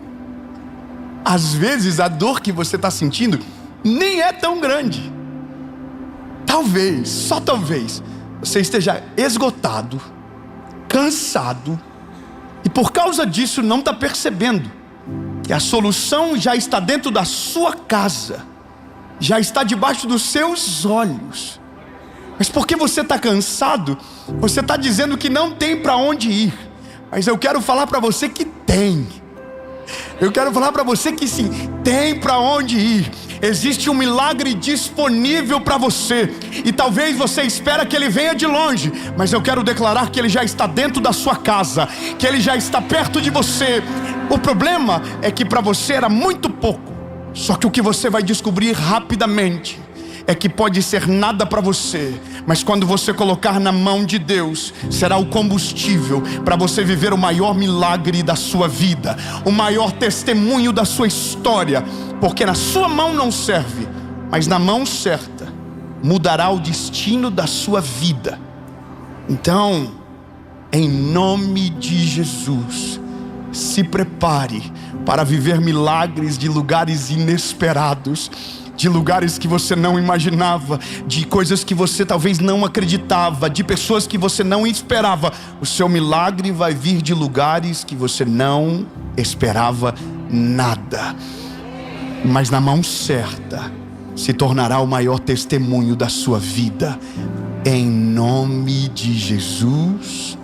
Às vezes a dor que você está sentindo nem é tão grande. Talvez, só talvez, você esteja esgotado, cansado, e por causa disso não está percebendo que a solução já está dentro da sua casa, já está debaixo dos seus olhos. Mas porque você está cansado, você está dizendo que não tem para onde ir. Mas eu quero falar para você que tem. Eu quero falar para você que sim, tem para onde ir. Existe um milagre disponível para você. E talvez você espera que ele venha de longe, mas eu quero declarar que ele já está dentro da sua casa, que ele já está perto de você. O problema é que para você era muito pouco. Só que o que você vai descobrir rapidamente é que pode ser nada para você, mas quando você colocar na mão de Deus, será o combustível para você viver o maior milagre da sua vida, o maior testemunho da sua história, porque na sua mão não serve, mas na mão certa mudará o destino da sua vida. Então, em nome de Jesus, se prepare para viver milagres de lugares inesperados, de lugares que você não imaginava, de coisas que você talvez não acreditava, de pessoas que você não esperava. O seu milagre vai vir de lugares que você não esperava nada, mas na mão certa se tornará o maior testemunho da sua vida, em nome de Jesus.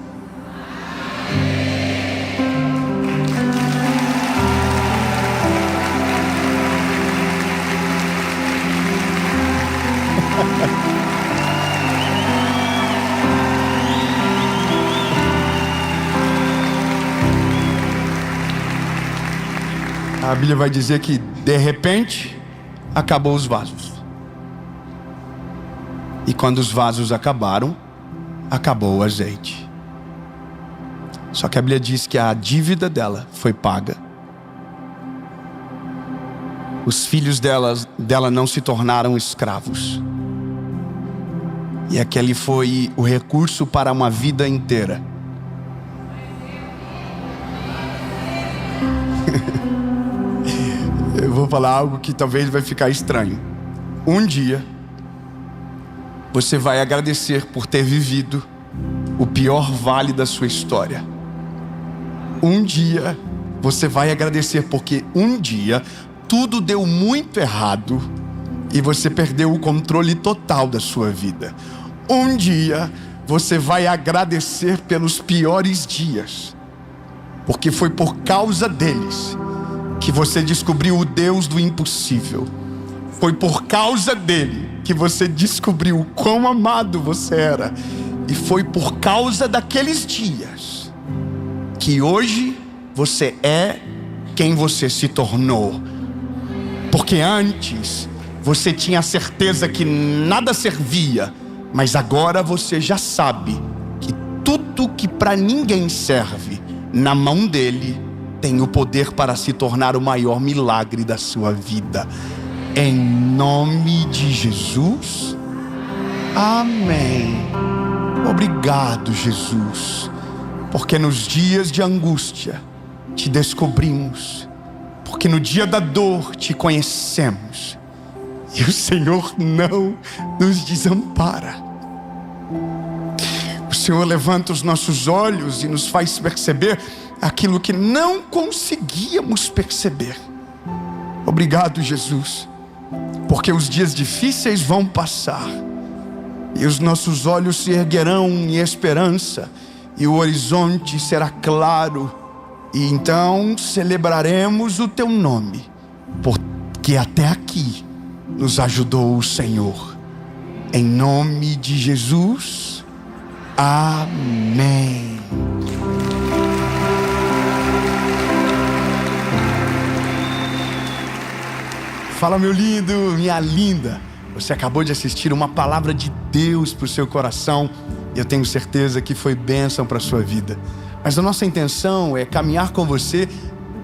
A Bíblia vai dizer que de repente acabou os vasos. E quando os vasos acabaram, acabou o azeite. Só que a Bíblia diz que a dívida dela foi paga. Os filhos dela não se tornaram escravos. E aquele foi o recurso para uma vida inteira. Eu vou falar algo que talvez vai ficar estranho. Um dia, você vai agradecer por ter vivido o pior vale da sua história. Um dia, você vai agradecer porque um dia tudo deu muito errado e você perdeu o controle total da sua vida. Um dia, você vai agradecer pelos piores dias, porque foi por causa deles que você descobriu o Deus do impossível. Foi por causa dele que você descobriu o quão amado você era. E foi por causa daqueles dias que hoje você é quem você se tornou. Porque antes você tinha certeza que nada servia, mas agora você já sabe que tudo que para ninguém serve, na mão dele tem o poder para se tornar o maior milagre da sua vida. Em nome de Jesus, amém. Obrigado, Jesus, porque nos dias de angústia te descobrimos, porque no dia da dor te conhecemos, e o Senhor não nos desampara. O Senhor levanta os nossos olhos e nos faz perceber aquilo que não conseguíamos perceber. Obrigado, Jesus, porque os dias difíceis vão passar e os nossos olhos se erguerão em esperança e o horizonte será claro, e então celebraremos o teu nome, porque até aqui nos ajudou o Senhor. Em nome de Jesus, amém. Fala, meu lindo, minha linda. Você acabou de assistir uma palavra de Deus para o seu coração. E eu tenho certeza que foi bênção para a sua vida. Mas a nossa intenção é caminhar com você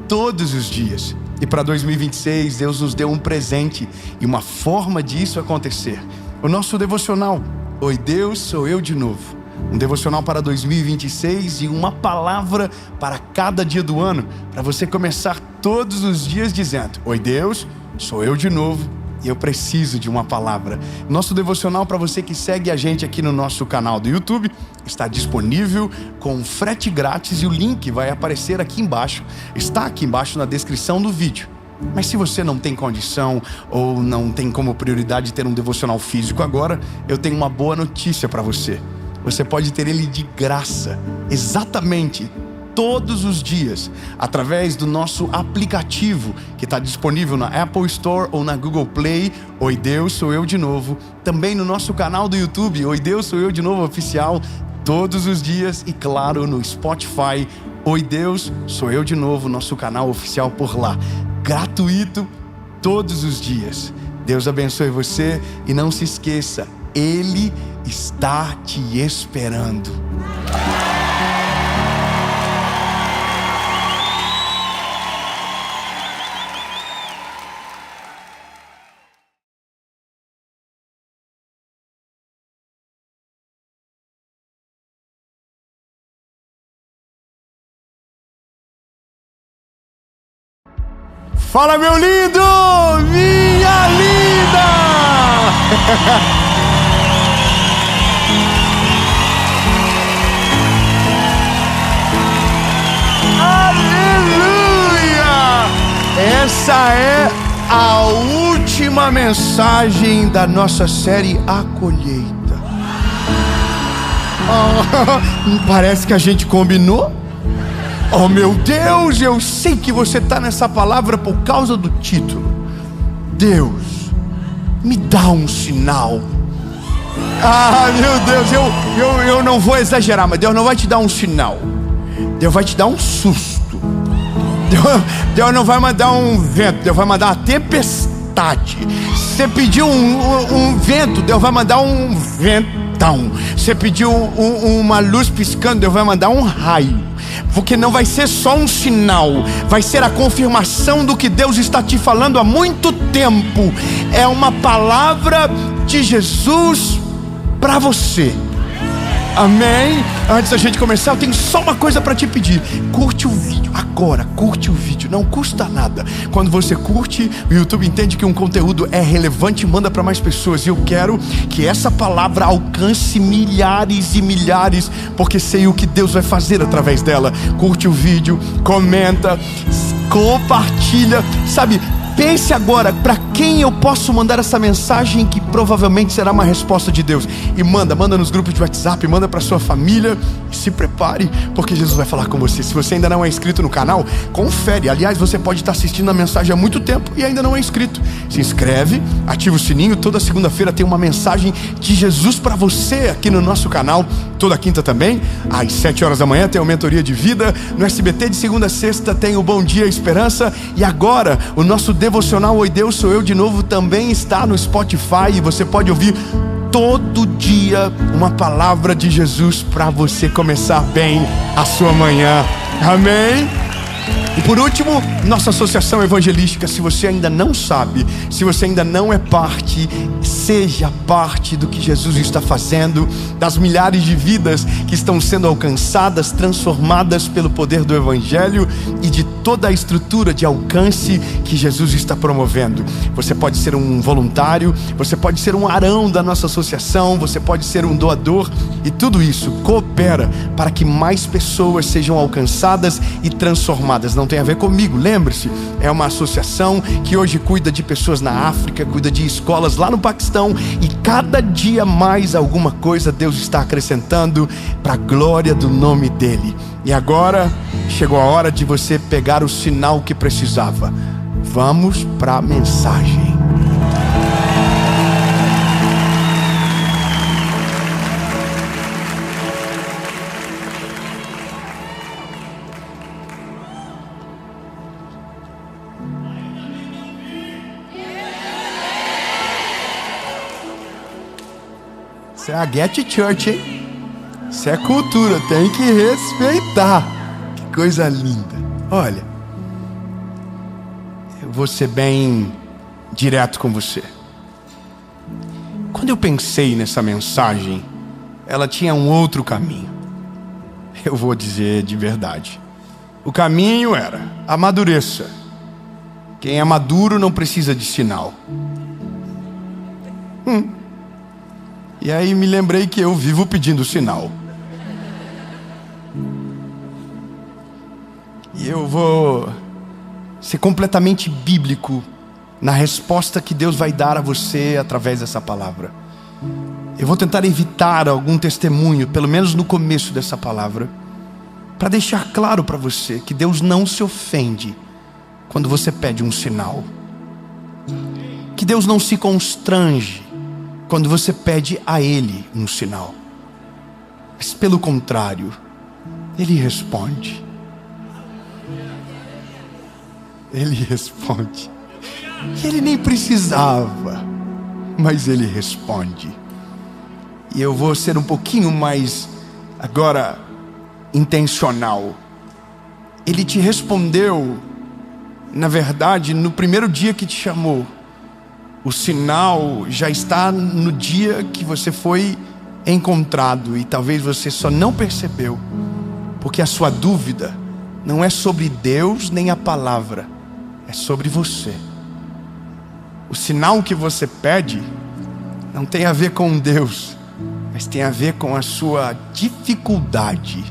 todos os dias. E para 2026, Deus nos deu um presente e uma forma disso acontecer. O nosso devocional, Oi Deus, sou eu de novo. Um devocional para 2026 e uma palavra para cada dia do ano. Para você começar todos os dias dizendo: Oi Deus, sou eu de novo, e eu preciso de uma palavra. Nosso devocional, para você que segue a gente aqui no nosso canal do YouTube, está disponível com frete grátis e o link vai aparecer aqui embaixo. Está aqui embaixo na descrição do vídeo. Mas se você não tem condição ou não tem como prioridade ter um devocional físico agora, eu tenho uma boa notícia para você. Você pode ter ele de graça, exatamente todos os dias, através do nosso aplicativo, que está disponível na Apple Store ou na Google Play. Oi Deus, sou eu de novo. Também no nosso canal do YouTube, Oi Deus, sou eu de novo oficial, todos os dias. E claro, no Spotify, Oi Deus, sou eu de novo, nosso canal oficial por lá. Gratuito, todos os dias. Deus abençoe você e não se esqueça, Ele está te esperando. Fala, meu lindo! Minha linda! Aleluia! Essa é a última mensagem da nossa série A Colheita. Parece que a gente combinou. Oh meu Deus, eu sei que você está nessa palavra por causa do título. Deus, me dá um sinal. Ah, meu Deus, eu não vou exagerar, mas Deus não vai te dar um sinal. Deus vai te dar um susto. Deus não vai mandar um vento, Deus vai mandar uma tempestade. Você pediu um vento, Deus vai mandar um ventão. Você pediu uma luz piscando, Deus vai mandar um raio. Porque não vai ser só um sinal, vai ser a confirmação do que Deus está te falando há muito tempo. É uma palavra de Jesus para você. Amém? Antes da gente começar, eu tenho só uma coisa para te pedir. Curte o vídeo agora, curte o vídeo, não custa nada. Quando você curte, o YouTube entende que um conteúdo é relevante e manda para mais pessoas. E eu quero que essa palavra alcance milhares e milhares, porque sei o que Deus vai fazer através dela. Curte o vídeo, comenta, compartilha, sabe? Pense agora, para quem eu posso mandar essa mensagem que provavelmente será uma resposta de Deus. E manda nos grupos de WhatsApp, manda para sua família. E se prepare, porque Jesus vai falar com você. Se você ainda não é inscrito no canal, confere. Aliás, você pode estar assistindo a mensagem há muito tempo e ainda não é inscrito. Se inscreve, ativa o sininho. Toda segunda-feira tem uma mensagem de Jesus para você aqui no nosso canal. Toda quinta também, às 7 horas da manhã, tem o Mentoria de Vida. No SBT, de segunda a sexta, tem o Bom Dia Esperança. E agora, o nosso devocional Oi Deus, sou eu de novo, também está no Spotify. E você pode ouvir todo dia uma palavra de Jesus para você começar bem a sua manhã. Amém? E por último, nossa associação evangelística. Se você ainda não sabe, se você ainda não é parte, seja parte do que Jesus está fazendo, das milhares de vidas que estão sendo alcançadas, transformadas pelo poder do Evangelho e de toda a estrutura de alcance que Jesus está promovendo. Você pode ser um voluntário, você pode ser um arão da nossa associação, você pode ser um doador, e tudo isso coopera para que mais pessoas sejam alcançadas e transformadas. Não tem a ver comigo, lembre-se, é uma associação que hoje cuida de pessoas na África, cuida de escolas lá no Paquistão, e cada dia mais alguma coisa Deus está acrescentando para a glória do nome dele. E agora chegou a hora de você pegar o sinal que precisava. Vamos para a mensagem. Isso é a Get Church, hein? Isso é cultura, tem que respeitar. Que coisa linda. Olha, eu vou ser bem direto com você. Quando eu pensei nessa mensagem, ela tinha um outro caminho. Eu vou dizer de verdade. O caminho era: amadureça. Quem é maduro não precisa de sinal. E aí me lembrei que eu vivo pedindo sinal. E eu vou ser completamente bíblico na resposta que Deus vai dar a você através dessa palavra. Eu vou tentar evitar algum testemunho, pelo menos no começo dessa palavra, para deixar claro para você que Deus não se ofende quando você pede um sinal. Que Deus não se constrange quando você pede a Ele um sinal. Mas pelo contrário, Ele responde. Ele responde. E Ele nem precisava, mas Ele responde. E eu vou ser um pouquinho mais, agora, intencional. Ele te respondeu, na verdade, no primeiro dia que te chamou. O sinal já está no dia que você foi encontrado. E talvez você só não percebeu, porque a sua dúvida não é sobre Deus nem a palavra, é sobre você. O sinal que você pede não tem a ver com Deus, mas tem a ver com a sua dificuldade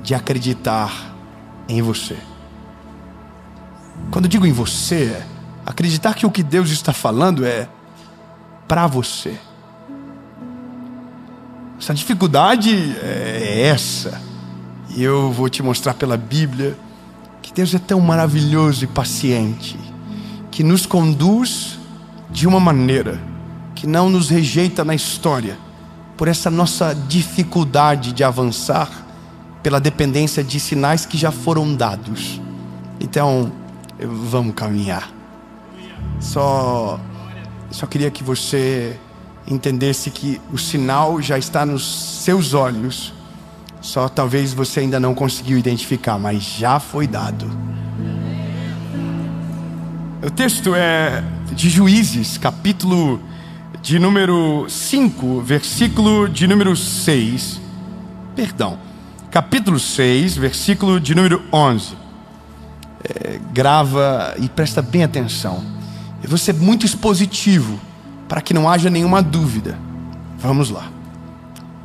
de acreditar em você. Quando eu digo em você, acreditar que o que Deus está falando é para você. Essa dificuldade é essa. E eu vou te mostrar pela Bíblia que Deus é tão maravilhoso e paciente, que nos conduz de uma maneira que não nos rejeita na história, por essa nossa dificuldade de avançar, pela dependência de sinais que já foram dados. Então, vamos caminhar. Só queria que você entendesse que o sinal já está nos seus olhos. Só talvez você ainda não conseguiu identificar, mas já foi dado. O texto é de Juízes, capítulo de número 5, versículo de número 6. Capítulo 6, versículo de número 11. Grava e presta bem atenção. Eu vou ser muito expositivo, para que não haja nenhuma dúvida. Vamos lá.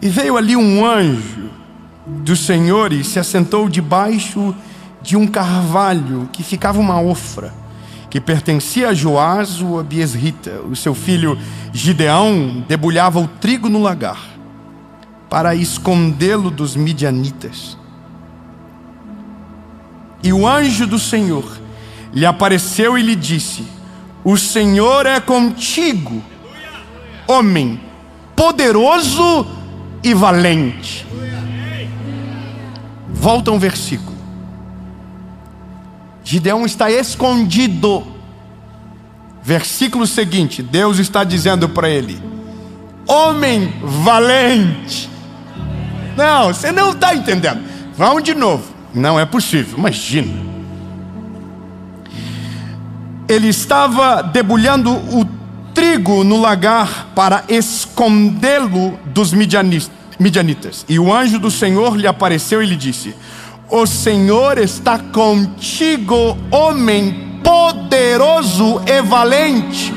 E veio ali um anjo do Senhor e se assentou debaixo de um carvalho que ficava uma ofra, que pertencia a Joás o Abiesrita. O seu filho Gideão debulhava o trigo no lagar, para escondê-lo dos midianitas. E o anjo do Senhor lhe apareceu e lhe disse: o Senhor é contigo, homem poderoso e valente. Volta um versículo. Gideão está escondido. Versículo seguinte, Deus está dizendo para ele: homem valente. Não, você não está entendendo. Vamos de novo. Não é possível, imagina. Ele estava debulhando o trigo no lagar para escondê-lo dos midianitas. E o anjo do Senhor lhe apareceu e lhe disse: o Senhor está contigo, homem poderoso e valente.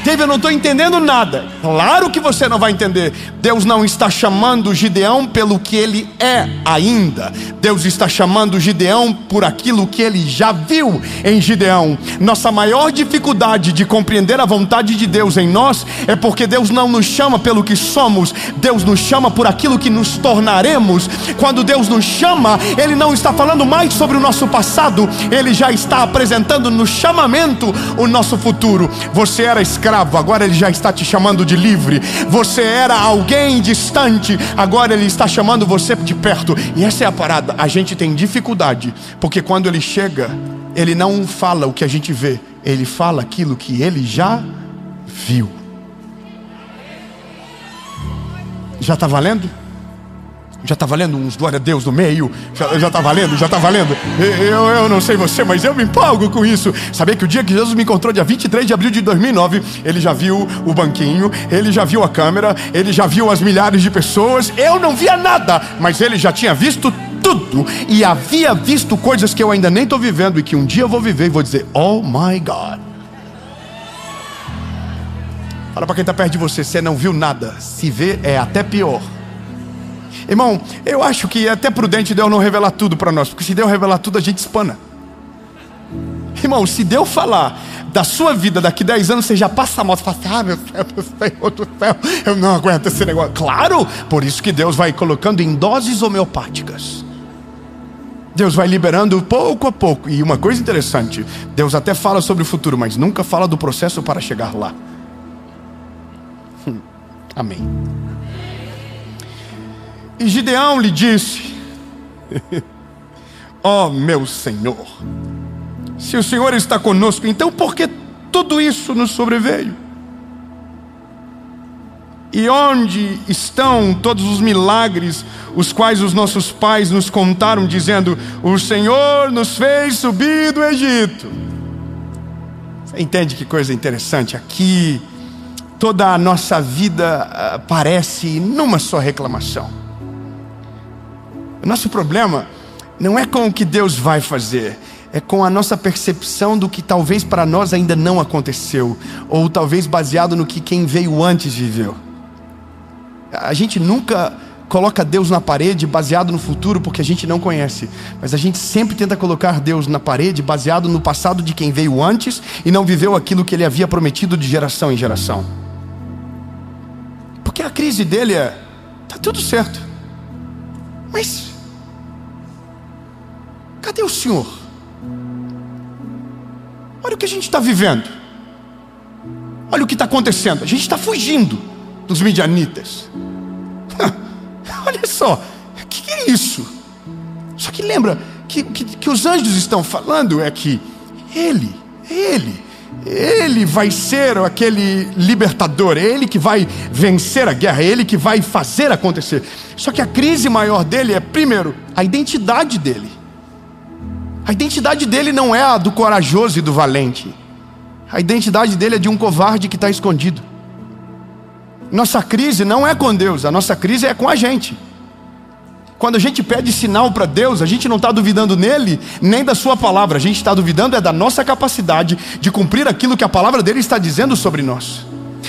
David, eu não estou entendendo nada. Claro que você não vai entender. Deus não está chamando Gideão pelo que ele é ainda. Deus está chamando Gideão por aquilo que ele já viu em Gideão. Nossa maior dificuldade de compreender a vontade de Deus em nós é porque Deus não nos chama pelo que somos. Deus nos chama por aquilo que nos tornaremos. Quando Deus nos chama, Ele não está falando mais sobre o nosso passado. Ele já está apresentando no chamamento o nosso futuro. Você era escravo, agora Ele já está te chamando de livre. Você era alguém distante, agora Ele está chamando você de perto. E essa é a parada. A gente tem dificuldade, porque quando Ele chega, Ele não fala o que a gente vê, Ele fala aquilo que Ele já viu. Já está valendo? Já está valendo uns glória a Deus no meio? Já está valendo? Já está valendo? Eu não sei você, mas eu me empolgo com isso. Saber que o dia que Jesus me encontrou, dia 23 de abril de 2009, Ele já viu o banquinho, Ele já viu a câmera, Ele já viu as milhares de pessoas. Eu não via nada, mas Ele já tinha visto tudo. E havia visto coisas que eu ainda nem estou vivendo e que um dia eu vou viver e vou dizer: oh my God. Fala para quem está perto de você: você não viu nada. Se vê, é até pior. Irmão, eu acho que é até prudente Deus não revelar tudo para nós, porque se Deus revelar tudo, a gente espana. Irmão, se Deus falar da sua vida daqui 10 anos, você já passa a moto e fala assim: ah, meu Senhor do céu, eu não aguento esse negócio. Claro, por isso que Deus vai colocando em doses homeopáticas. Deus vai liberando pouco a pouco. E uma coisa interessante, Deus até fala sobre o futuro, mas nunca fala do processo para chegar lá. Amém. E Gideão lhe disse: ó meu Senhor, se o Senhor está conosco, então por que tudo isso nos sobreveio? E onde estão todos os milagres os quais os nossos pais nos contaram, dizendo: o Senhor nos fez subir do Egito? Você entende que coisa interessante? Aqui toda a nossa vida parece numa só reclamação. O nosso problema não é com o que Deus vai fazer, é com a nossa percepção do que talvez para nós ainda não aconteceu, ou talvez baseado no que quem veio antes viveu. A gente nunca coloca Deus na parede baseado no futuro porque a gente não conhece, mas a gente sempre tenta colocar Deus na parede baseado no passado de quem veio antes e não viveu aquilo que Ele havia prometido de geração em geração. Porque a crise dele é: tá tudo certo, mas cadê o Senhor? Olha o que a gente está vivendo. Olha o que está acontecendo. A gente está fugindo dos midianitas. Olha só, o que é isso? Só que lembra que os anjos estão falando é que Ele vai ser aquele libertador, é Ele que vai vencer a guerra, é Ele que vai fazer acontecer. Só que a crise maior dele é, primeiro, a identidade dele. A identidade dele não é a do corajoso e do valente. A identidade dele é de um covarde que está escondido. Nossa crise não é com Deus, a nossa crise é com a gente. Quando a gente pede sinal para Deus, a gente não está duvidando nele, nem da sua palavra. A gente está duvidando é da nossa capacidade de cumprir aquilo que a palavra dele está dizendo sobre nós.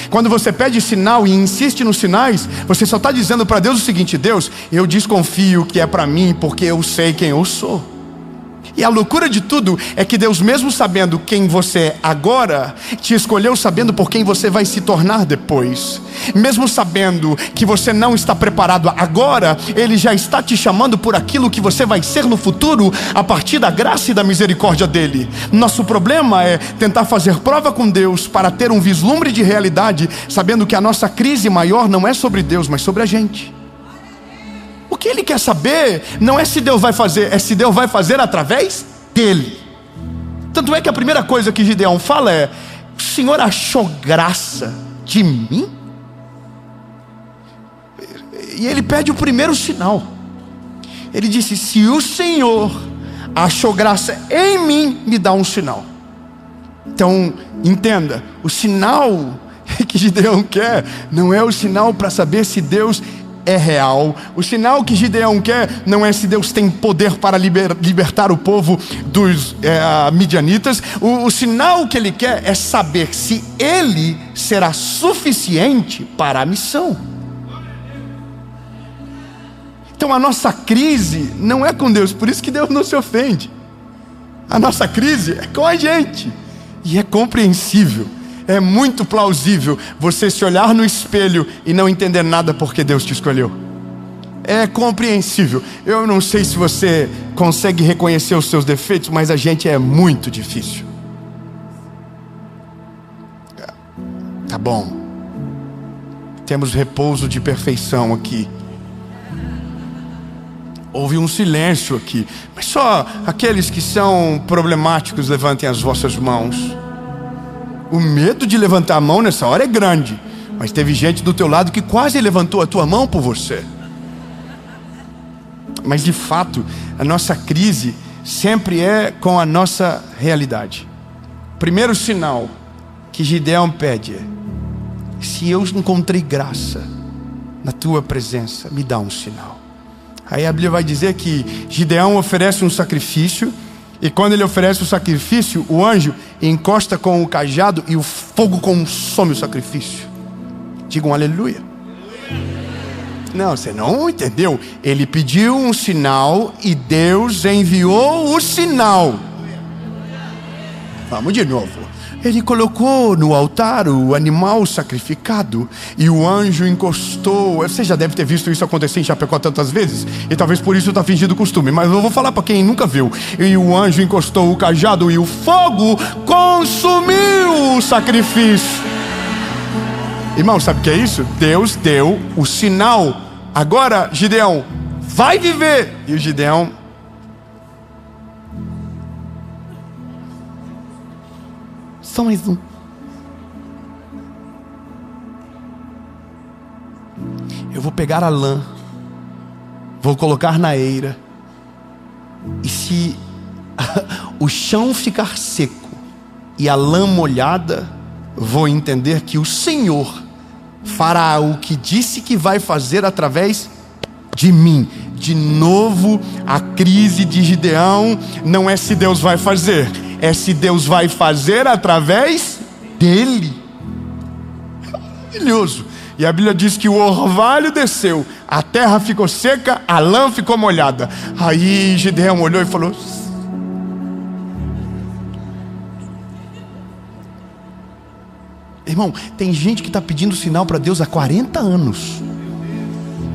Quando você pede sinal e insiste nos sinais, você só está dizendo para Deus o seguinte: Deus, eu desconfio que é para mim, porque eu sei quem eu sou. E a loucura de tudo é que Deus, mesmo sabendo quem você é agora, te escolheu sabendo por quem você vai se tornar depois. Mesmo sabendo que você não está preparado agora, Ele já está te chamando por aquilo que você vai ser no futuro, a partir da graça e da misericórdia dEle. Nosso problema é tentar fazer prova com Deus para ter um vislumbre de realidade, sabendo que a nossa crise maior não é sobre Deus, mas sobre a gente. O que Ele quer saber não é se Deus vai fazer, é se Deus vai fazer através dele. Tanto é que a primeira coisa que Gideão fala é: o Senhor achou graça de mim? E ele pede o primeiro sinal. Ele disse: se o Senhor achou graça em mim, me dá um sinal. Então entenda, o sinal que Gideão quer não é o sinal para saber se Deus é real. O sinal que Gideão quer não é se Deus tem poder para libertar o povo dos midianitas. O sinal que ele quer é saber se ele será suficiente para a missão. Então a nossa crise não é com Deus, por isso que Deus não se ofende. A nossa crise é com a gente. E é compreensível. É muito plausível você se olhar no espelho e não entender nada porque Deus te escolheu. É compreensível. Eu não sei se você consegue reconhecer os seus defeitos, mas a gente é muito difícil. Tá bom. Temos repouso de perfeição aqui. Houve um silêncio aqui. Mas só aqueles que são problemáticos levantem as vossas mãos. O medo de levantar a mão nessa hora é grande, mas teve gente do teu lado que quase levantou a tua mão por você. Mas de fato, a nossa crise sempre é com a nossa realidade. Primeiro sinal que Gideão pede é: se eu encontrei graça na tua presença, me dá um sinal. Aí a Bíblia vai dizer que Gideão oferece um sacrifício. E quando ele oferece o sacrifício, o anjo encosta com o cajado e o fogo consome o sacrifício. Diga um aleluia. Não, você não entendeu. Ele pediu um sinal e Deus enviou o sinal. Vamos de novo. Ele colocou no altar o animal sacrificado e o anjo encostou. Você já deve ter visto isso acontecer em Chapecó tantas vezes, e talvez por isso está fingindo costume, mas eu vou falar para quem nunca viu. E o anjo encostou o cajado e o fogo consumiu o sacrifício. Irmão, sabe o que é isso? Deus deu o sinal. Agora, Gideão, vai viver. E o Gideão... Só mais um. Eu vou pegar a lã, vou colocar na eira, e se o chão ficar seco e a lã molhada, vou entender que o Senhor fará o que disse que vai fazer através de mim. De novo, a crise de Gideão não é se Deus vai fazer, é se Deus vai fazer através dele. Maravilhoso. E a Bíblia diz que o orvalho desceu, a terra ficou seca, a lã ficou molhada. Aí Gideão olhou e falou: irmão, tem gente que está pedindo sinal para Deus há 40 anos.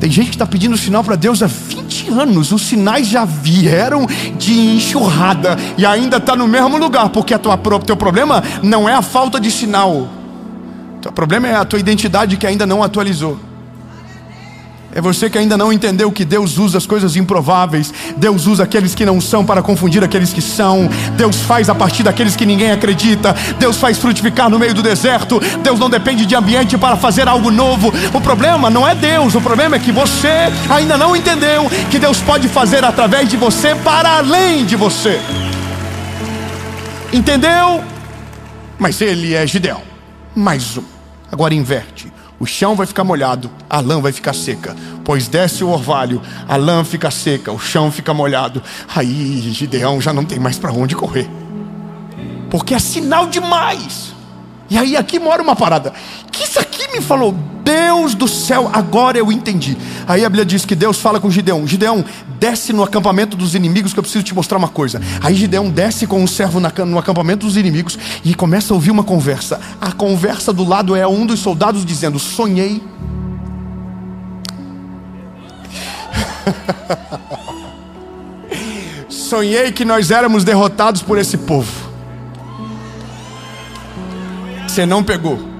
Tem gente que está pedindo sinal para Deus há 20 anos. Os sinais já vieram de enxurrada e ainda está no mesmo lugar, porque teu problema não é a falta de sinal. O problema é a tua identidade que ainda não atualizou. É você que ainda não entendeu que Deus usa as coisas improváveis. Deus usa aqueles que não são para confundir aqueles que são. Deus faz a partir daqueles que ninguém acredita. Deus faz frutificar no meio do deserto. Deus não depende de ambiente para fazer algo novo. O problema não é Deus. O problema é que você ainda não entendeu que Deus pode fazer através de você para além de você. Entendeu? Mas ele é Gideão. Mais um. Agora inverte. O chão vai ficar molhado, a lã vai ficar seca. Pois desce o orvalho, a lã fica seca, o chão fica molhado. Aí Gideão já não tem mais para onde correr, porque é sinal demais. E aí aqui mora uma parada. Que isso aqui me falou, Deus do céu, agora eu entendi. Aí a Bíblia diz que Deus fala com Gideão: Gideão, desce no acampamento dos inimigos que eu preciso te mostrar uma coisa. Aí Gideão desce com um servo no acampamento dos inimigos e começa a ouvir uma conversa. A conversa do lado é um dos soldados dizendo: sonhei. Sonhei que nós éramos derrotados por esse povo. Você não pegou.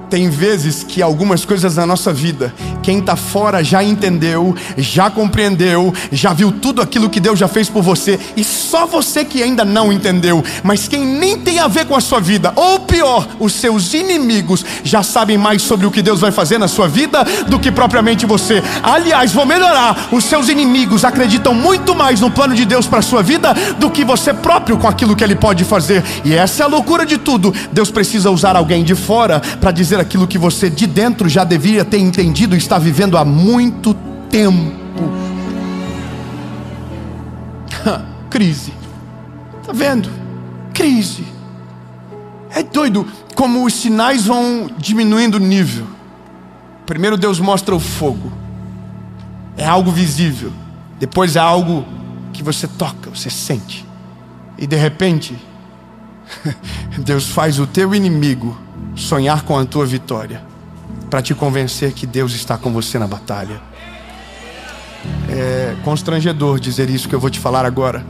Tem vezes que algumas coisas na nossa vida, quem está fora já entendeu, já compreendeu, já viu tudo aquilo que Deus já fez por você, e só você que ainda não entendeu. Mas quem nem tem a ver com a sua vida, ou pior, os seus inimigos, já sabem mais sobre o que Deus vai fazer na sua vida do que propriamente você. Aliás, vou melhorar, os seus inimigos acreditam muito mais no plano de Deus para a sua vida do que você próprio com aquilo que Ele pode fazer. E essa é a loucura de tudo. Deus precisa usar alguém de fora para dizer aquilo que você de dentro já deveria ter entendido e está vivendo há muito tempo. Crise. Tá vendo? Crise. É doido como os sinais vão diminuindo o nível. Primeiro Deus mostra o fogo. É algo visível. Depois é algo que você toca, você sente. E de repente Deus faz o teu inimigo sonhar com a tua vitória, para te convencer que Deus está com você na batalha. É constrangedor dizer isso que eu vou te falar agora,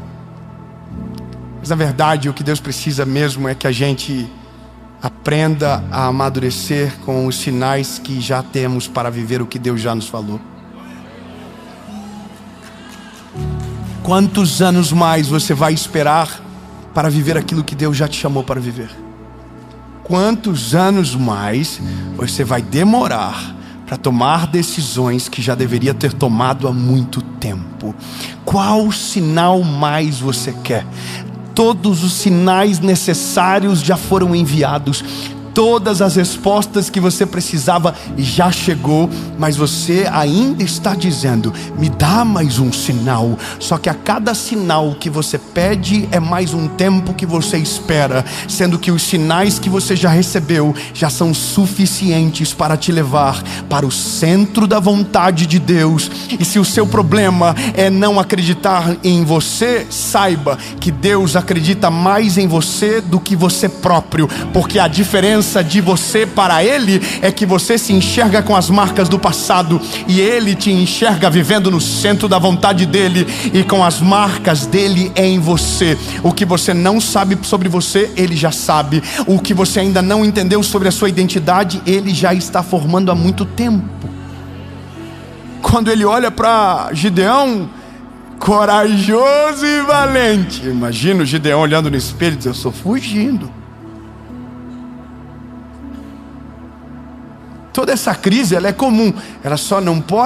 mas na verdade o que Deus precisa mesmo é que a gente aprenda a amadurecer com os sinais que já temos para viver o que Deus já nos falou. Quantos anos mais você vai esperar para viver aquilo que Deus já te chamou para viver? Quantos anos mais você vai demorar para tomar decisões que já deveria ter tomado há muito tempo? Qual sinal mais você quer? Todos os sinais necessários já foram enviados. Todas as respostas que você precisava já chegou, mas você ainda está dizendo: me dá mais um sinal. Só que a cada sinal que você pede é mais um tempo que você espera, sendo que os sinais que você já recebeu já são suficientes para te levar para o centro da vontade de Deus. E se o seu problema é não acreditar em você, saiba que Deus acredita mais em você do que você próprio, porque a diferença de você para Ele é que você se enxerga com as marcas do passado e Ele te enxerga vivendo no centro da vontade dEle e com as marcas dEle em você. O que você não sabe sobre você, Ele já sabe. O que você ainda não entendeu sobre a sua identidade, Ele já está formando há muito tempo. Quando Ele olha para Gideão, corajoso e valente, imagina o Gideão olhando no espelho e diz: eu estou fugindo. Toda essa crise, ela é comum, ela só não pode